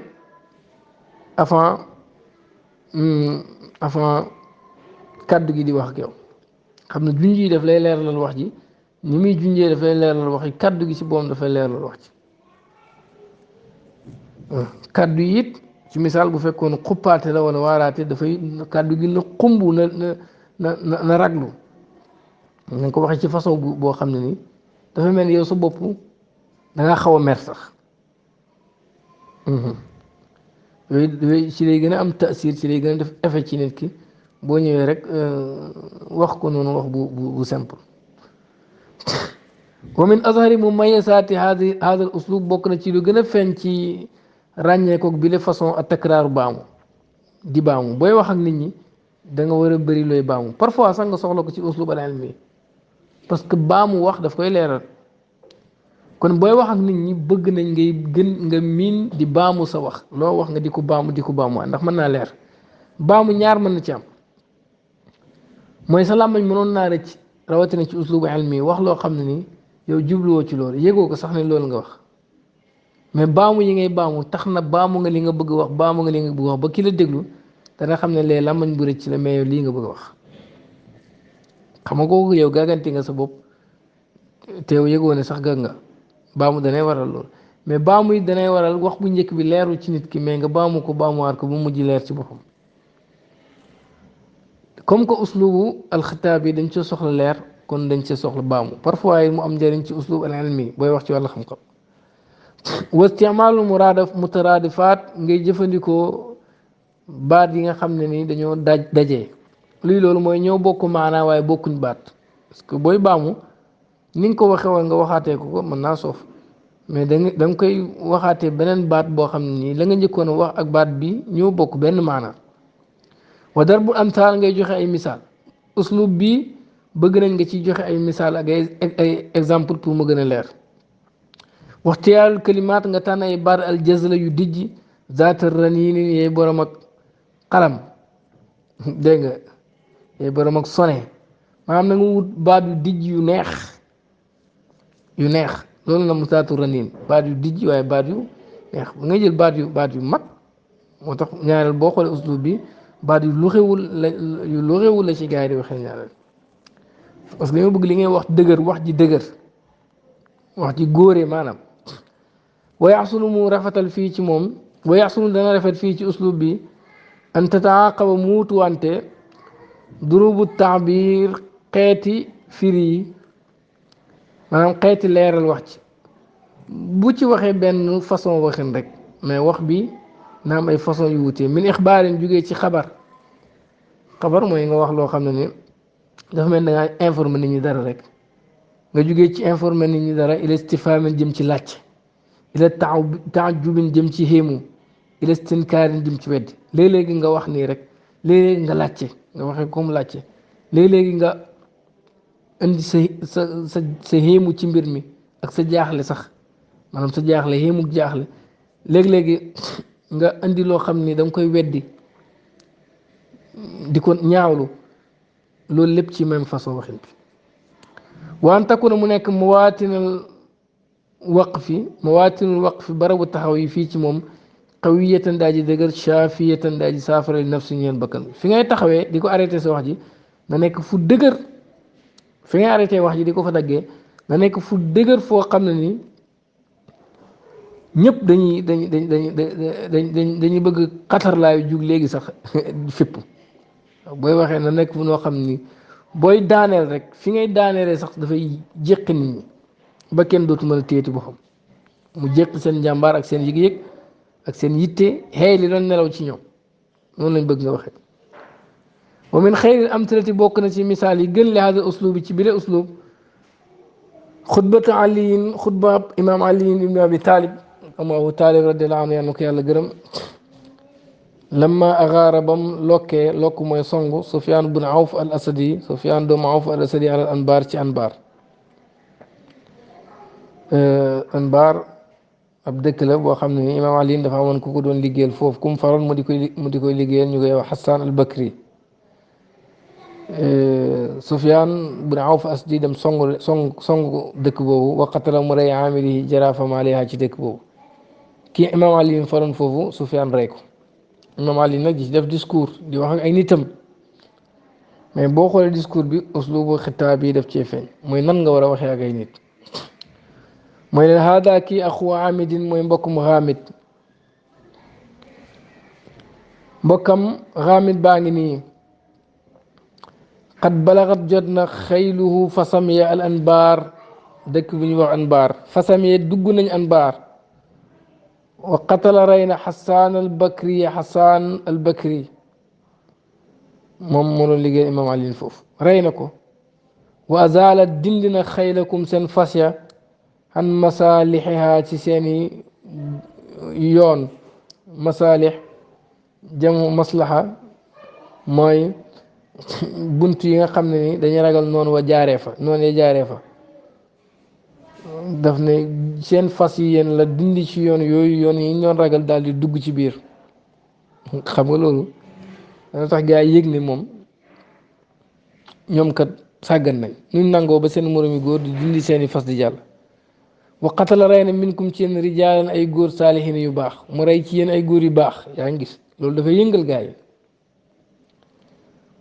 avant kàddu gi di wax ak yow xam ne junj yi daf lay leeralal wax ji ni muy junjee daf lay leeralal wax ji kàddu gi ci boom dafay leeralal wax ji kàddu yi it ci misaal bu fekkoon xuppaate la wala waaraate dafay kàddu gi na xumb na raglu nañ ko waxee ci façon boo xam ne ni dafa mel ni yow sa bopp da nga xaw a mer sax yooyu ci lay gën a am tasir ci lay gën a def effet ci nit ki boo ñëwee rek wax ko noonu wax bu simple wa min azhari mumayyisaati hada al uslub bokk na ci lu gën a feeñ ci ràññeekook bi la façon a takraaru baamu di baamu booy wax ak nit ñi da nga war a bëri looy baamu parfois sax nga soxla ko ci uslub al ilmi parce que baamu wax daf koy leeral kon booy wax ak nit ñi bëgg nañ ngay gën nga miin di baamu sa wax loo wax nga di ko baamu ndax mën naa leer baamu ñaar mën na ci am mooy sa làmmañ mënoon naa rëcc rawatina ci uslubu ilmi wax loo xam ne ni yow jubluwoo ci loolu yëgoo ko sax ne loolu nga wax mais baamu yi ngay baamu tax na baamu nga li nga bëgg wax baamu nga li nga bëgg wax ba ki la déglu dana xam ne lee làmmañ bu rëcc la mais yow lii nga bëgg a wax xam nga kooku yow gàgganti nga sa bopp te yow yëgoo ne sax gàgg nga baamu danay waral loolu mais baamu yi danay waral wax bu njëkk bi leerul ci nit ki mais nga baamu ko baamuwaat ko bu mujj leer ci boppam comme que uslubu alxitaab yi dañ ci soxla leer kon dañ ci soxla baamu parfois mu am njëriñ ci uslub al ilmi booy wax ci wàllu xam-xam wa isticmaalul mutaraadifaat ngay jëfandikoo baat yi nga xam ne ni dañoo dajee luy loolu mooy ñëw bokk maanaa waaye bokkuñ baat parce que booy baamu ni nga ko waxee woon nga waxaatee ko mën naa soof mais da nga koy waxaatee beneen baat boo xam ne nii la nga njëkkoon a wax ak baat bi ñoo bokk benn maanaa wa darbu amsaal ngay joxe ay misaal uslub bi bëgg nañ nga ciy joxe ay misaal ak ay exemple pour mu gën a leer waxtiyaalul kalimaat nga tànn ay baat al jazla yu dijj zaata raniini yay borom ak xalam dégg nga yay borom ak sone maanaam na nga wut baat yu dijj yu neex loolu na mu zaatu raniin baat yu dijj waaye baat yu neex ba nga jël baat yu mag moo tax ñaareel boo xoolee uslub bi baat yu luxewul la ci gars yi di waxee ñaareel parce que dañoo bëgg li ngay wax dëgër wax ji góore maanaam wa yaxsunu mu rafetal fii ci moom wa yaxsunu dana rafet fii ci uslub bi an tataaqaba mu wutuwante durubu taabir xeeti firi yi maanaam xeeti leeral wax ci bu ci waxee benn façon waxin rek mais wax bi na am ay façon yu wutee min ixbaarin jugee ci xabar mooy nga wax loo xam ne ni dafa mel da ngaa informer nit ñi dara rek nga jugee ci informer nit ñi dara ila istifaamin jëm ci làcc ila taajubin jëm ci xéemu ila stinkaarin jëm ci weddi léeg-léegi nga wax nii rek léeg-léegi nga làcce nga waxee comme làcce léeg-léegi nga indi sa xéemu ci mbir mi ak sa jaaxle sax maanaam sa jaaxle xéemu jaaxle léeg-léegi nga indi loo xam ni da nga koy weddi di ko ñaawlu loolu lépp ci même façon waxin bi waan takuna mu nekk mawaatinul waqfi barabu taxaw yi fii ci moom qawiyatan daa ji dëgër shaafiyatan daa ji saafara li nafsi ñeen bakkan fi ngay taxawee di ko arrêté sa wax ji na nekk fu dëgër fi ngay arrêté wax ji di ko fa daggee na nekk fu dëgër foo xam ne ni ñëpp dañuy bëgg xatar laayu jug léegi sax fipp booy waxee na nekk fu noo xam ni booy daaneel rek fi ngay daaneelee sax dafay jéqi nit ñi ba kenn dootu mën a téyeti boppam mu jéqi seen njàmbaar ak seen yëg-yëg ak seen yitte xëy li doon nelaw ci ñoom noonu lañ bëgg nga waxee wa min xayril amtilati bokk na ci misaal yi gën li hada uslub bi ci bile uslub xutbatu aliyin xutba imam aliyin ibn abi talib am abu talib radiallahu anhu yàlla ko yàlla gërëm lamma agaara bam lokk mooy songu sufyaan bun awf al asadi sufyaan doomu awf al asadi al anbar ci anbar ab dëkk la boo xam ne imam ali dafa amoon ku ko doon liggéeyal foofu kum faroon mu di koy liggéeyal ñu koy wax Hassan al Bakri Sufyaan bun Awf asdi dem song dëkk boobu wa qatala mu rey amiri jaraafam alayha ci dëkk boobu kii imam ali faroon foofu Sufyaan rey ko imam ali nag di def discours di wax ak ay nitam mais boo xoolee discours bi uslubu xitaab yi def cee feeñ mooy nan nga war a waxee ak ay nit mooy leen hada kii axu amidin mooy mbokkum xaamid mbokkam xaamid baa ngi nii xat balaxat jot na xayluhu fasam ya al anbaar dëkk bu ñuy wax anbaar fasam ya dugg nañ anbaar wa qatala rey na xasaan al bakri moom moo doon liggéey imam ali foofu rey na ko wa azala dindi na xaylakum seen fas ya an masaalixiha ci seeni yoon masaalix jamu maslaxa mooy bunt yi nga xam ne ni dañuy ragal noonu wa jaaree fa noonu ya jaaree fa daf ne seen fas yi yéen la dindi ci yoon yooyu yoon yi ñoon ragal daal di dugg ci biir xam nga loolu dana tax gaa yi yëg ne moom ñoom kat sàggan nañ ñu nangoo ba seen moromi góor di dindi seeni fas di jàll wa qatala rey na minkum ci yéen rijaalan ay góor saalihin yu baax mu rey ci yéen ay góor yu baax yaa ngi gis loolu dafay yëngal gaa yi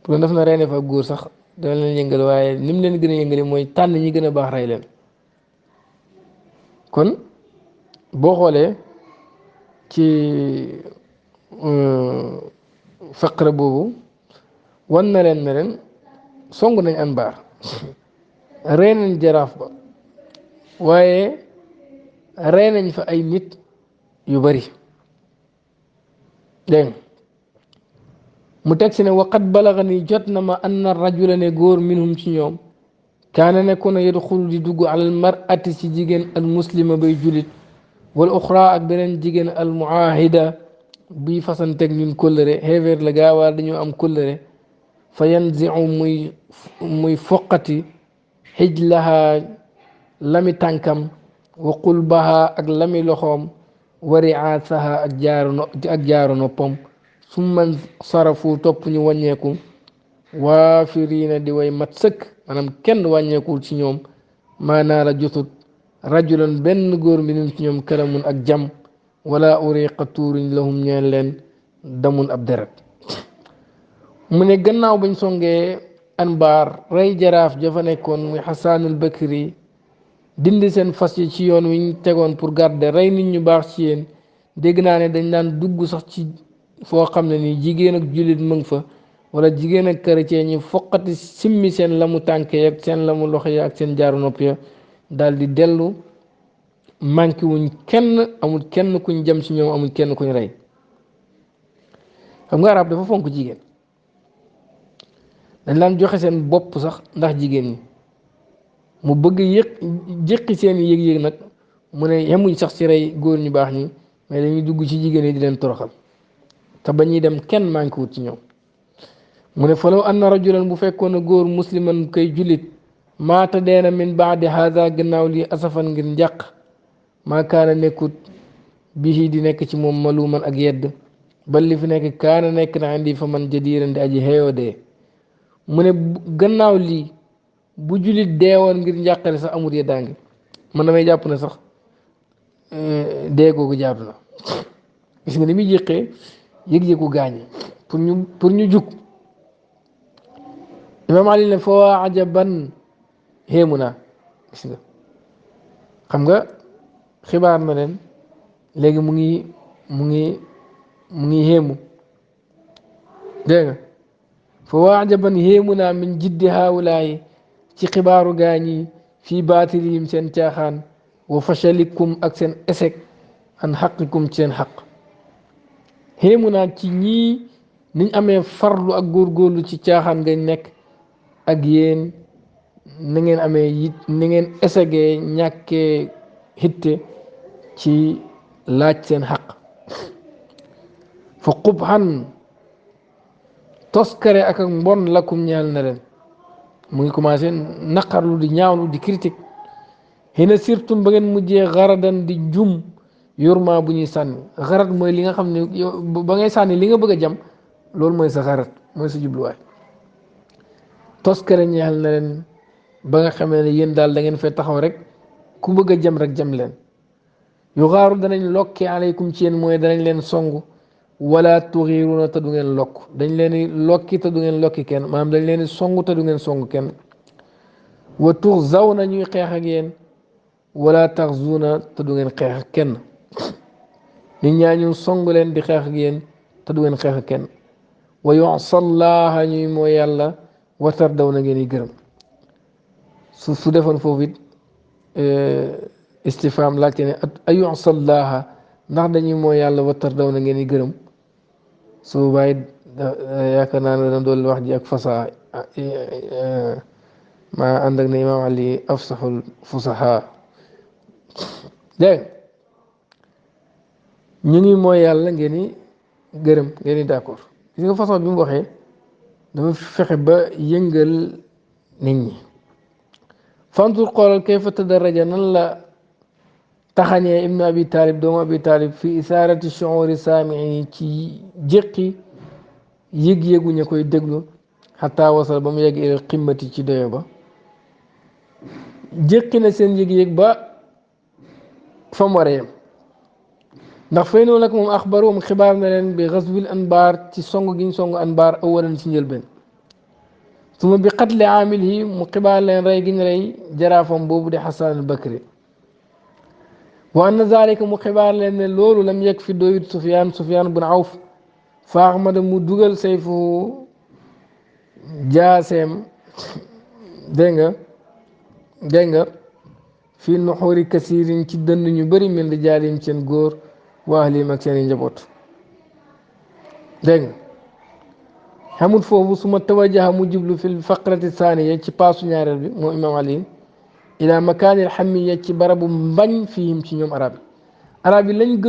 pour def na rey na fa góor sax dana leen yëngal waaye ni mu leen gën a yëngale mooy tànn ñi gën a baax rey leen kon boo xoolee ci faqra boobu wan na leen ne leen song nañ Anbar rey nañ jaraaf ba waaye rey nañ fa ay nit yu bari dégg nga mu teg si ne waqat balaga ni jot na ma anna rajula ne góor minhum ci ñoom kaana nekkoon na yadxulu di dugg alal mar'ati ci jigéen al muslima bay julit wal uxra ak beneen jigéen al muahida bii fasanteeg ñun kóllëre xeefeer la gaawaar dañoo am kóllëre fa yanziu muy foqati xijlaha lami tànkam wa qulbaha ak lami loxoom wa riaasaha ak jaaru noppam summa sarafu topp ñu wàññeeku waafiriina di way mat sëkk maanaam kenn wàññeekul ci ñoom maanaa la jotut rajulan benn góor minum ci ñoom kalamun ak jam wala uriqa tuuriñ lahum ñeen leen damun ab deret mu ne gannaaw bañ songee Anbar rey jaraaf jafa nekkoon muy Xasaanul Bakri dindi seen fas yi ci yoon wi ñu tegoon pour garder rey nit ñu baax ci yéen dégg naa ne dañ daan dugg sax ci foo xam ne nii jigéen ak jullit mu ngi fa wala jigéen ak chrétien ñi foqati simmi seen lamu tànk ya ak seen lamu loxo ya ak seen jaaru nopp ya daal di dellu manqué wuñ kenn amul kenn kuñ jëm ci ñoom amul kenn kuñ rey xam nga arab dafa fonk jigéen dañ daan joxe seen bopp sax ndax jigéen ñi mu bëgg jëqi seen yëg-yëg nag mu ne yemuñ sax ci rey góor ñu baax ñi mais dañuy dugg ci jigéen yi di leen toroxal te ba ñuy dem kenn manqué wut ci ñoom mu ne falaw anna rajulan bu fekkoon a góor musliman kay jullit maata deena min baadi hada gannaaw lii asafan ngir njàq maa kaana nekkut bihi di nekk ci moom maluman ak yedd bal li fi nekk kaana nekk na indi fa man jadiran di aji xeeyoo dee mu ne gannaaw lii bu jullit deewoon ngir njàqare sax amul yeddaange man damay jàpp ne sax dee googu jaadu na gis nga ni muy jéqee yëg-yëgu gaañi pour ñu jug imam ali ne fa waa ajaban xéemu naa gis nga xam nga xibaar na leen léegi mu ngi xéemu dégg nga fa waa ajaban xéemu naa min jiddi haawulaayi ci xibaaru gaañi fii baatilihim seen caaxaan wa fashalikum ak seen échec an xaqikum ci seen xaq xéemu naa ci ñii niñ amee farlu ak góorgóorlu ci caaxaan ngañ nekk ak yéen na ngeen amee it ni ngeen échecgee ñàkkee hitte ci laaj seen xaq fa qubhan toskare ak mbon lakum ñaal na leen mu ngi commencé naqarlu di ñaawlu di critique xëy surtout ba ngeen mujjee xaradan di jum yorma bu ñuy sànni xarat mooy li nga xam ne yow ba ngay sànni li nga bëgg a jam loolu mooy sa xarat mooy sa jubluwaay toskare ñeexal na leen ba nga xamee ne yéen daal da ngeen fee taxaw rek ku bëgg a jam rek jam leen yu xaaru danañ lokki aleykum ci yéen mooy danañ leen songu wala tuxiiruna te du ngeen lokk dañ leen di lokki te du ngeen lokki kenn maanaam dañ leen di songu te du ngeen songu kenn wa tuxzaw na ñuy xeex ak yéen wala taxzuuna te du ngeen xeex ak kenn nit ñaa ñu songu leen di xeex ak yéen te du ngeen xeex ak kenn wa yusallaha ñuy mooy yàlla watar daw na ngeen yi gërëm su defoon foofu it istifham laajte ne a yusallaha ndax dañuy mooy yàlla watar daw na ngeen yi gërëm su bàyyi yaakaar naa ne dana doon wax ji ak fasaa maa ànd ak ne imaam Ali afsaxul fusaha dégg ñu ngi mooy yàlla ngeen i gërëm ngeen i d'accord gis nga façon bi mu waxee dafa fexe ba yëngal nit ñi fantur xoolal kayfa tadaraja nan la taxañee ibnu abi talib doomu abi talib fi isaarati shuuri saamii ci jéqi yëg-yëgu ña koy déglu xataa wasal ba mu yegg ilal ximmati ci doyo ba jéqi na seen yëg-yëg ba fa mu war a yem ndax fay noonu nag moom axbaroom xibaar na leen bi xaswil anbaar ci song giñ song anbaar awalan ci njëlbeen suma bi xatle amil yi mu xibaar leen rey giñ rey jaraafam boobu di xasan al bakri wa anna zalika mu xibaar leen ne loolu lam yegg fi doyut sufyaan bun awf fa ahmada mu dugal sayfu jaaseem dégg nga fii nuxuuri kasirin ci dënn ñu bëri min rijaalim seen góor wa ahlim ak seen i njaboot dégg nga xamut foofu su ma tawajaha mu jublu fil faqrati saaniya ci paasu ñaareel bi moom imam ali ila makaanil xamiya ci barabu mbañ fiihim ci ñoom arab yi lañ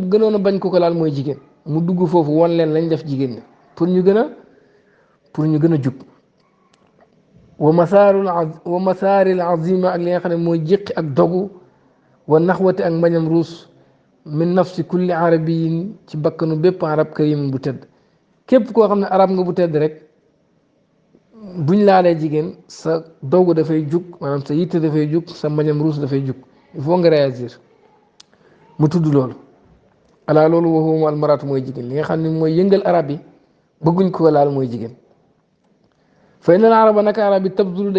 gënoon a bañ ko ko laal mooy jigéen mu dugg foofu won leen lañ def jigéen ñi pour ñu gën a jub wa masaaril azima ak li nga xam ne mooy jéqi ak dogu wa naxwati ak mbañam ruus min nafsi kulli arabiyin ci bakkanu bépp arab karimin bu tedd képp koo xam ne arab nga bu tedd rek buñ laalee jigéen sa dogu dafay jug maanaam sa yitte dafay jug sa mbañam ruus dafay jug il faut nga réagir mu tudd loolu alaa loolu waxuma almaratu mooy jigéen li nga xam ne mooy yëngal arab yi bëgguñ ko laal mooy jigéen fay na araba naka arab yi tabdulu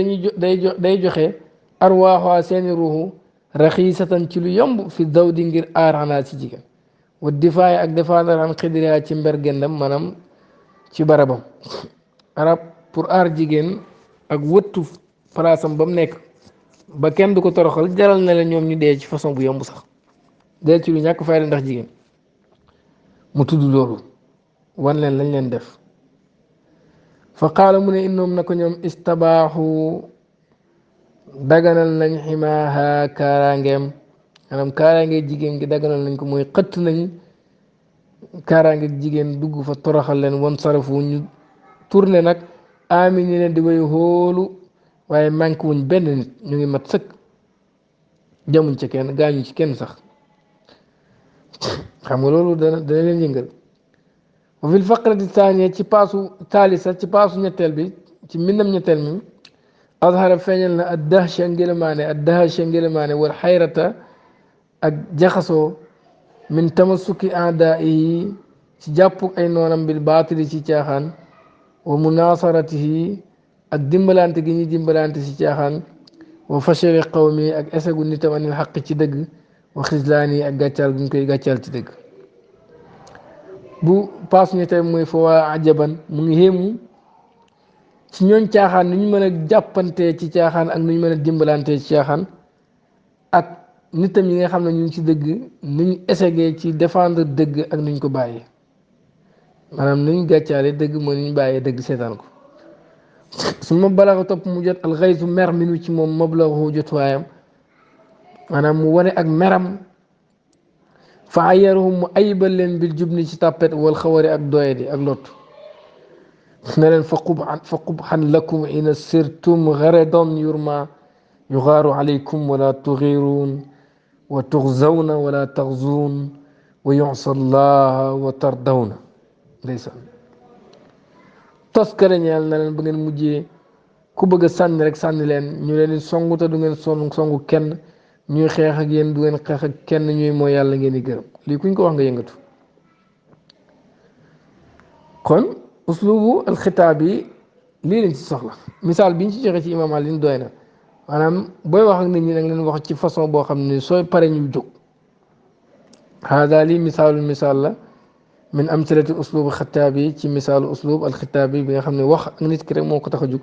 day joxe arwaaxaa seeni ruuxu raxiisatan ci lu yomb fi dawdi ngir aar xanaa ci jigéen wa difaay ak défendre an xidriha ci mbergendam maanaam ci barabam arab pour aar jigéen ak wëttu palaasam ba mu nekk ba kenn du ko toroxal jaral na leen ñoom ñu dee ci façon bu yomb sax dee ci lu ñàkk fayda ndax jigéen mu tudd loolu wan leen lañ leen def fa qaala mu ne innoom na ko ñoom istabaaxu daganal nañ ximaaha kaaraangeem maanaam kaaraange jigéen gi daganal nañ ko mooy xëtt nañ kaaraange jigéen dugg fa toroxal leen won sarafu ñu tourné nag aami ni ne di way hóolu waaye manqué wuñ benn nit ñu ngi mat sëkk jamuñ ci kenn gaañu ci kenn sax xam nga loolu dana leen yëngal wa fil faqrati thaniya ci paasu taalisa ci paasu ñetteel bi ci mbindam ñetteel mi azhara feeñal na addahsha ngélemaane wal xayrata ak jaxasoo min tamassuki aadaihi ci jàppuk ay noonam bil baatili ci caaxaan wa munasaratihi ak dimbalante gi ñuy dimbalante ci caaxaan wa fashari qawmi ak esegu nitam anil xaq ci dëgg wa xislaani ak gàccaal gi ñu koy gàccaal ci dëgg bu paas ñu tey mooy fa waa ajaban mu ngi xéemu ci ñooñ caaxaan nu ñu mën a jàppantee ci caaxaan ak nu ñu mën a dimbalantee ci caaxaan ak nitam yi nga xam ne ñu ngi ci dëgg nu ñu essayé ci défendre dëgg ak nu ñu ko bàyyee maanaam nu ñu gàccaale dëgg mooy nu ñu bàyyee dëgg seetaan ko su ma balaxa topp mu jot alxaysu mer minu ci moom mablaxu jotuwaayam maanaam mu wane ak meram fa ayaruhum mu ayibal leen bil jubni ci tàppet wal xawari ak doyadi ak lot ne leen fa qubxan lakum ina sirtum garedan yurma yugaaru alaykum wala tugiruun wa tuxzawna wala taxzuun wa yusa allaha wa tardawna ndeysaan toskare ñeel na leen bu ngeen mujjee ku bëgg a sànni rek sànni leen ñu leen di songu te du ngeen songu kenn ñuy xeex ak yéen du ngeen xeex ak kenn ñuy mooy yàlla ngeen di gërëm lii kuñ ko wax nga yëngatu kon uslubu alxitaab yi lii lañ ci soxla misaal biñ ci joxe ci imam Ali doy na maanaam booy wax ak nit ñi nag leen wax ci façon boo xam ne sooy pare ñu jóg hada lii misaal la min amsalati uslub xitaab yi ci misaalu uslub alxitaab yi bi nga xam ne wax ak nit ki rek moo ko tax a jóg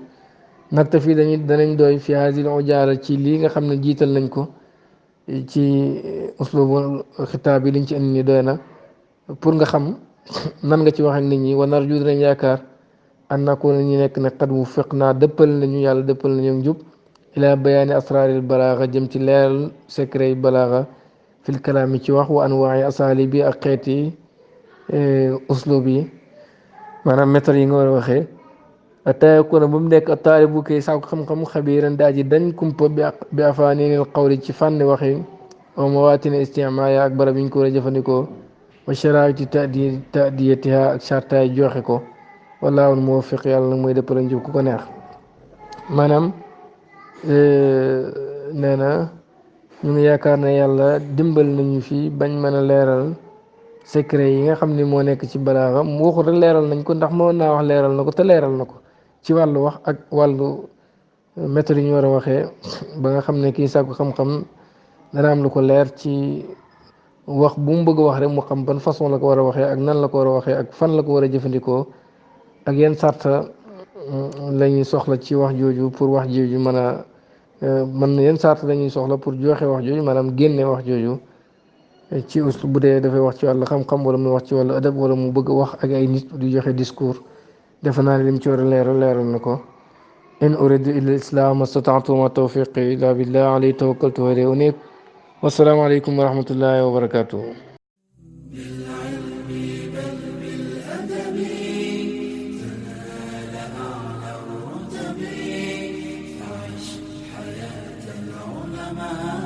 nakta fii danañ doy fi hasil ujaala ci lii nga xam ne jiital nañ ko ci uslubu xitaab yi liñ ci indi ni doy na pour nga xam nan nga ci wax ak nit ñi wa narju dinañ yaakaar an nakuna ñu nekk ne qad wufiqnaa dëppal nañu yàlla dëppal nañu njub ila bayaani asraaril balaaga jëm ci leeral secret yi balaaga fil kalaami ci wax wa anwaai asaali bi ak xeeti uslub yi maanaam méthode yi nga war a waxee atayakuna ba mu nekk taalibu kay sàkku xam-xam xabiiran daa ji dañ kumpa bi afaanil qawli ci fànn waxi wa mawaatin istimaaya ak barab yi ñu ko war a jëfandikoo wa sharaa'iti taadiyatiha ak sartaay joxe ko wallaahu al-muwaffiq yàlla nag mooy dëppale njub ku ko neex maanaam nee na ñu ngi yaakaar ne yàlla dimbal nañu fi bañ mën a leeral secret yi nga xam ni moo nekk ci balaaxa mu waxul rek leeral nañ ko ndax moo naa wax leeral na ko te leeral na ko ci wàllu wax ak wàllu méthode yi ñu war a waxee ba nga xam ne kii sàkku xam-xam dana am lu ko leer ci wax bu mu bëgg a wax rek mu xam ban façon la ko war a waxee ak nan la ko war a waxee ak fan la ko war a jëfandikoo ak yan sarta la ñuy soxla ci wax jooju pour wax jooju mën a mën na yan sarta la ñuy soxla pour joxe wax jooju maanaam génne wax jooju ci uslub bu dee dafay wax ci wàllu xam-xam wala mu wax ci wàllu adab wala mu bëgg a wax ak ay nit di joxe discours defe naa ne lim ci war a leeral leeral na ko in uridu illa al-islam mastata'tu wa ma tawfiqi illa billah alayhi tawakkaltu wa ilayhi unib wassalaamu aleykum wa rahmatullahi wa barakatuh بالعلم بل بالأدب تنال أعلى الرتب فعش حياة العلماء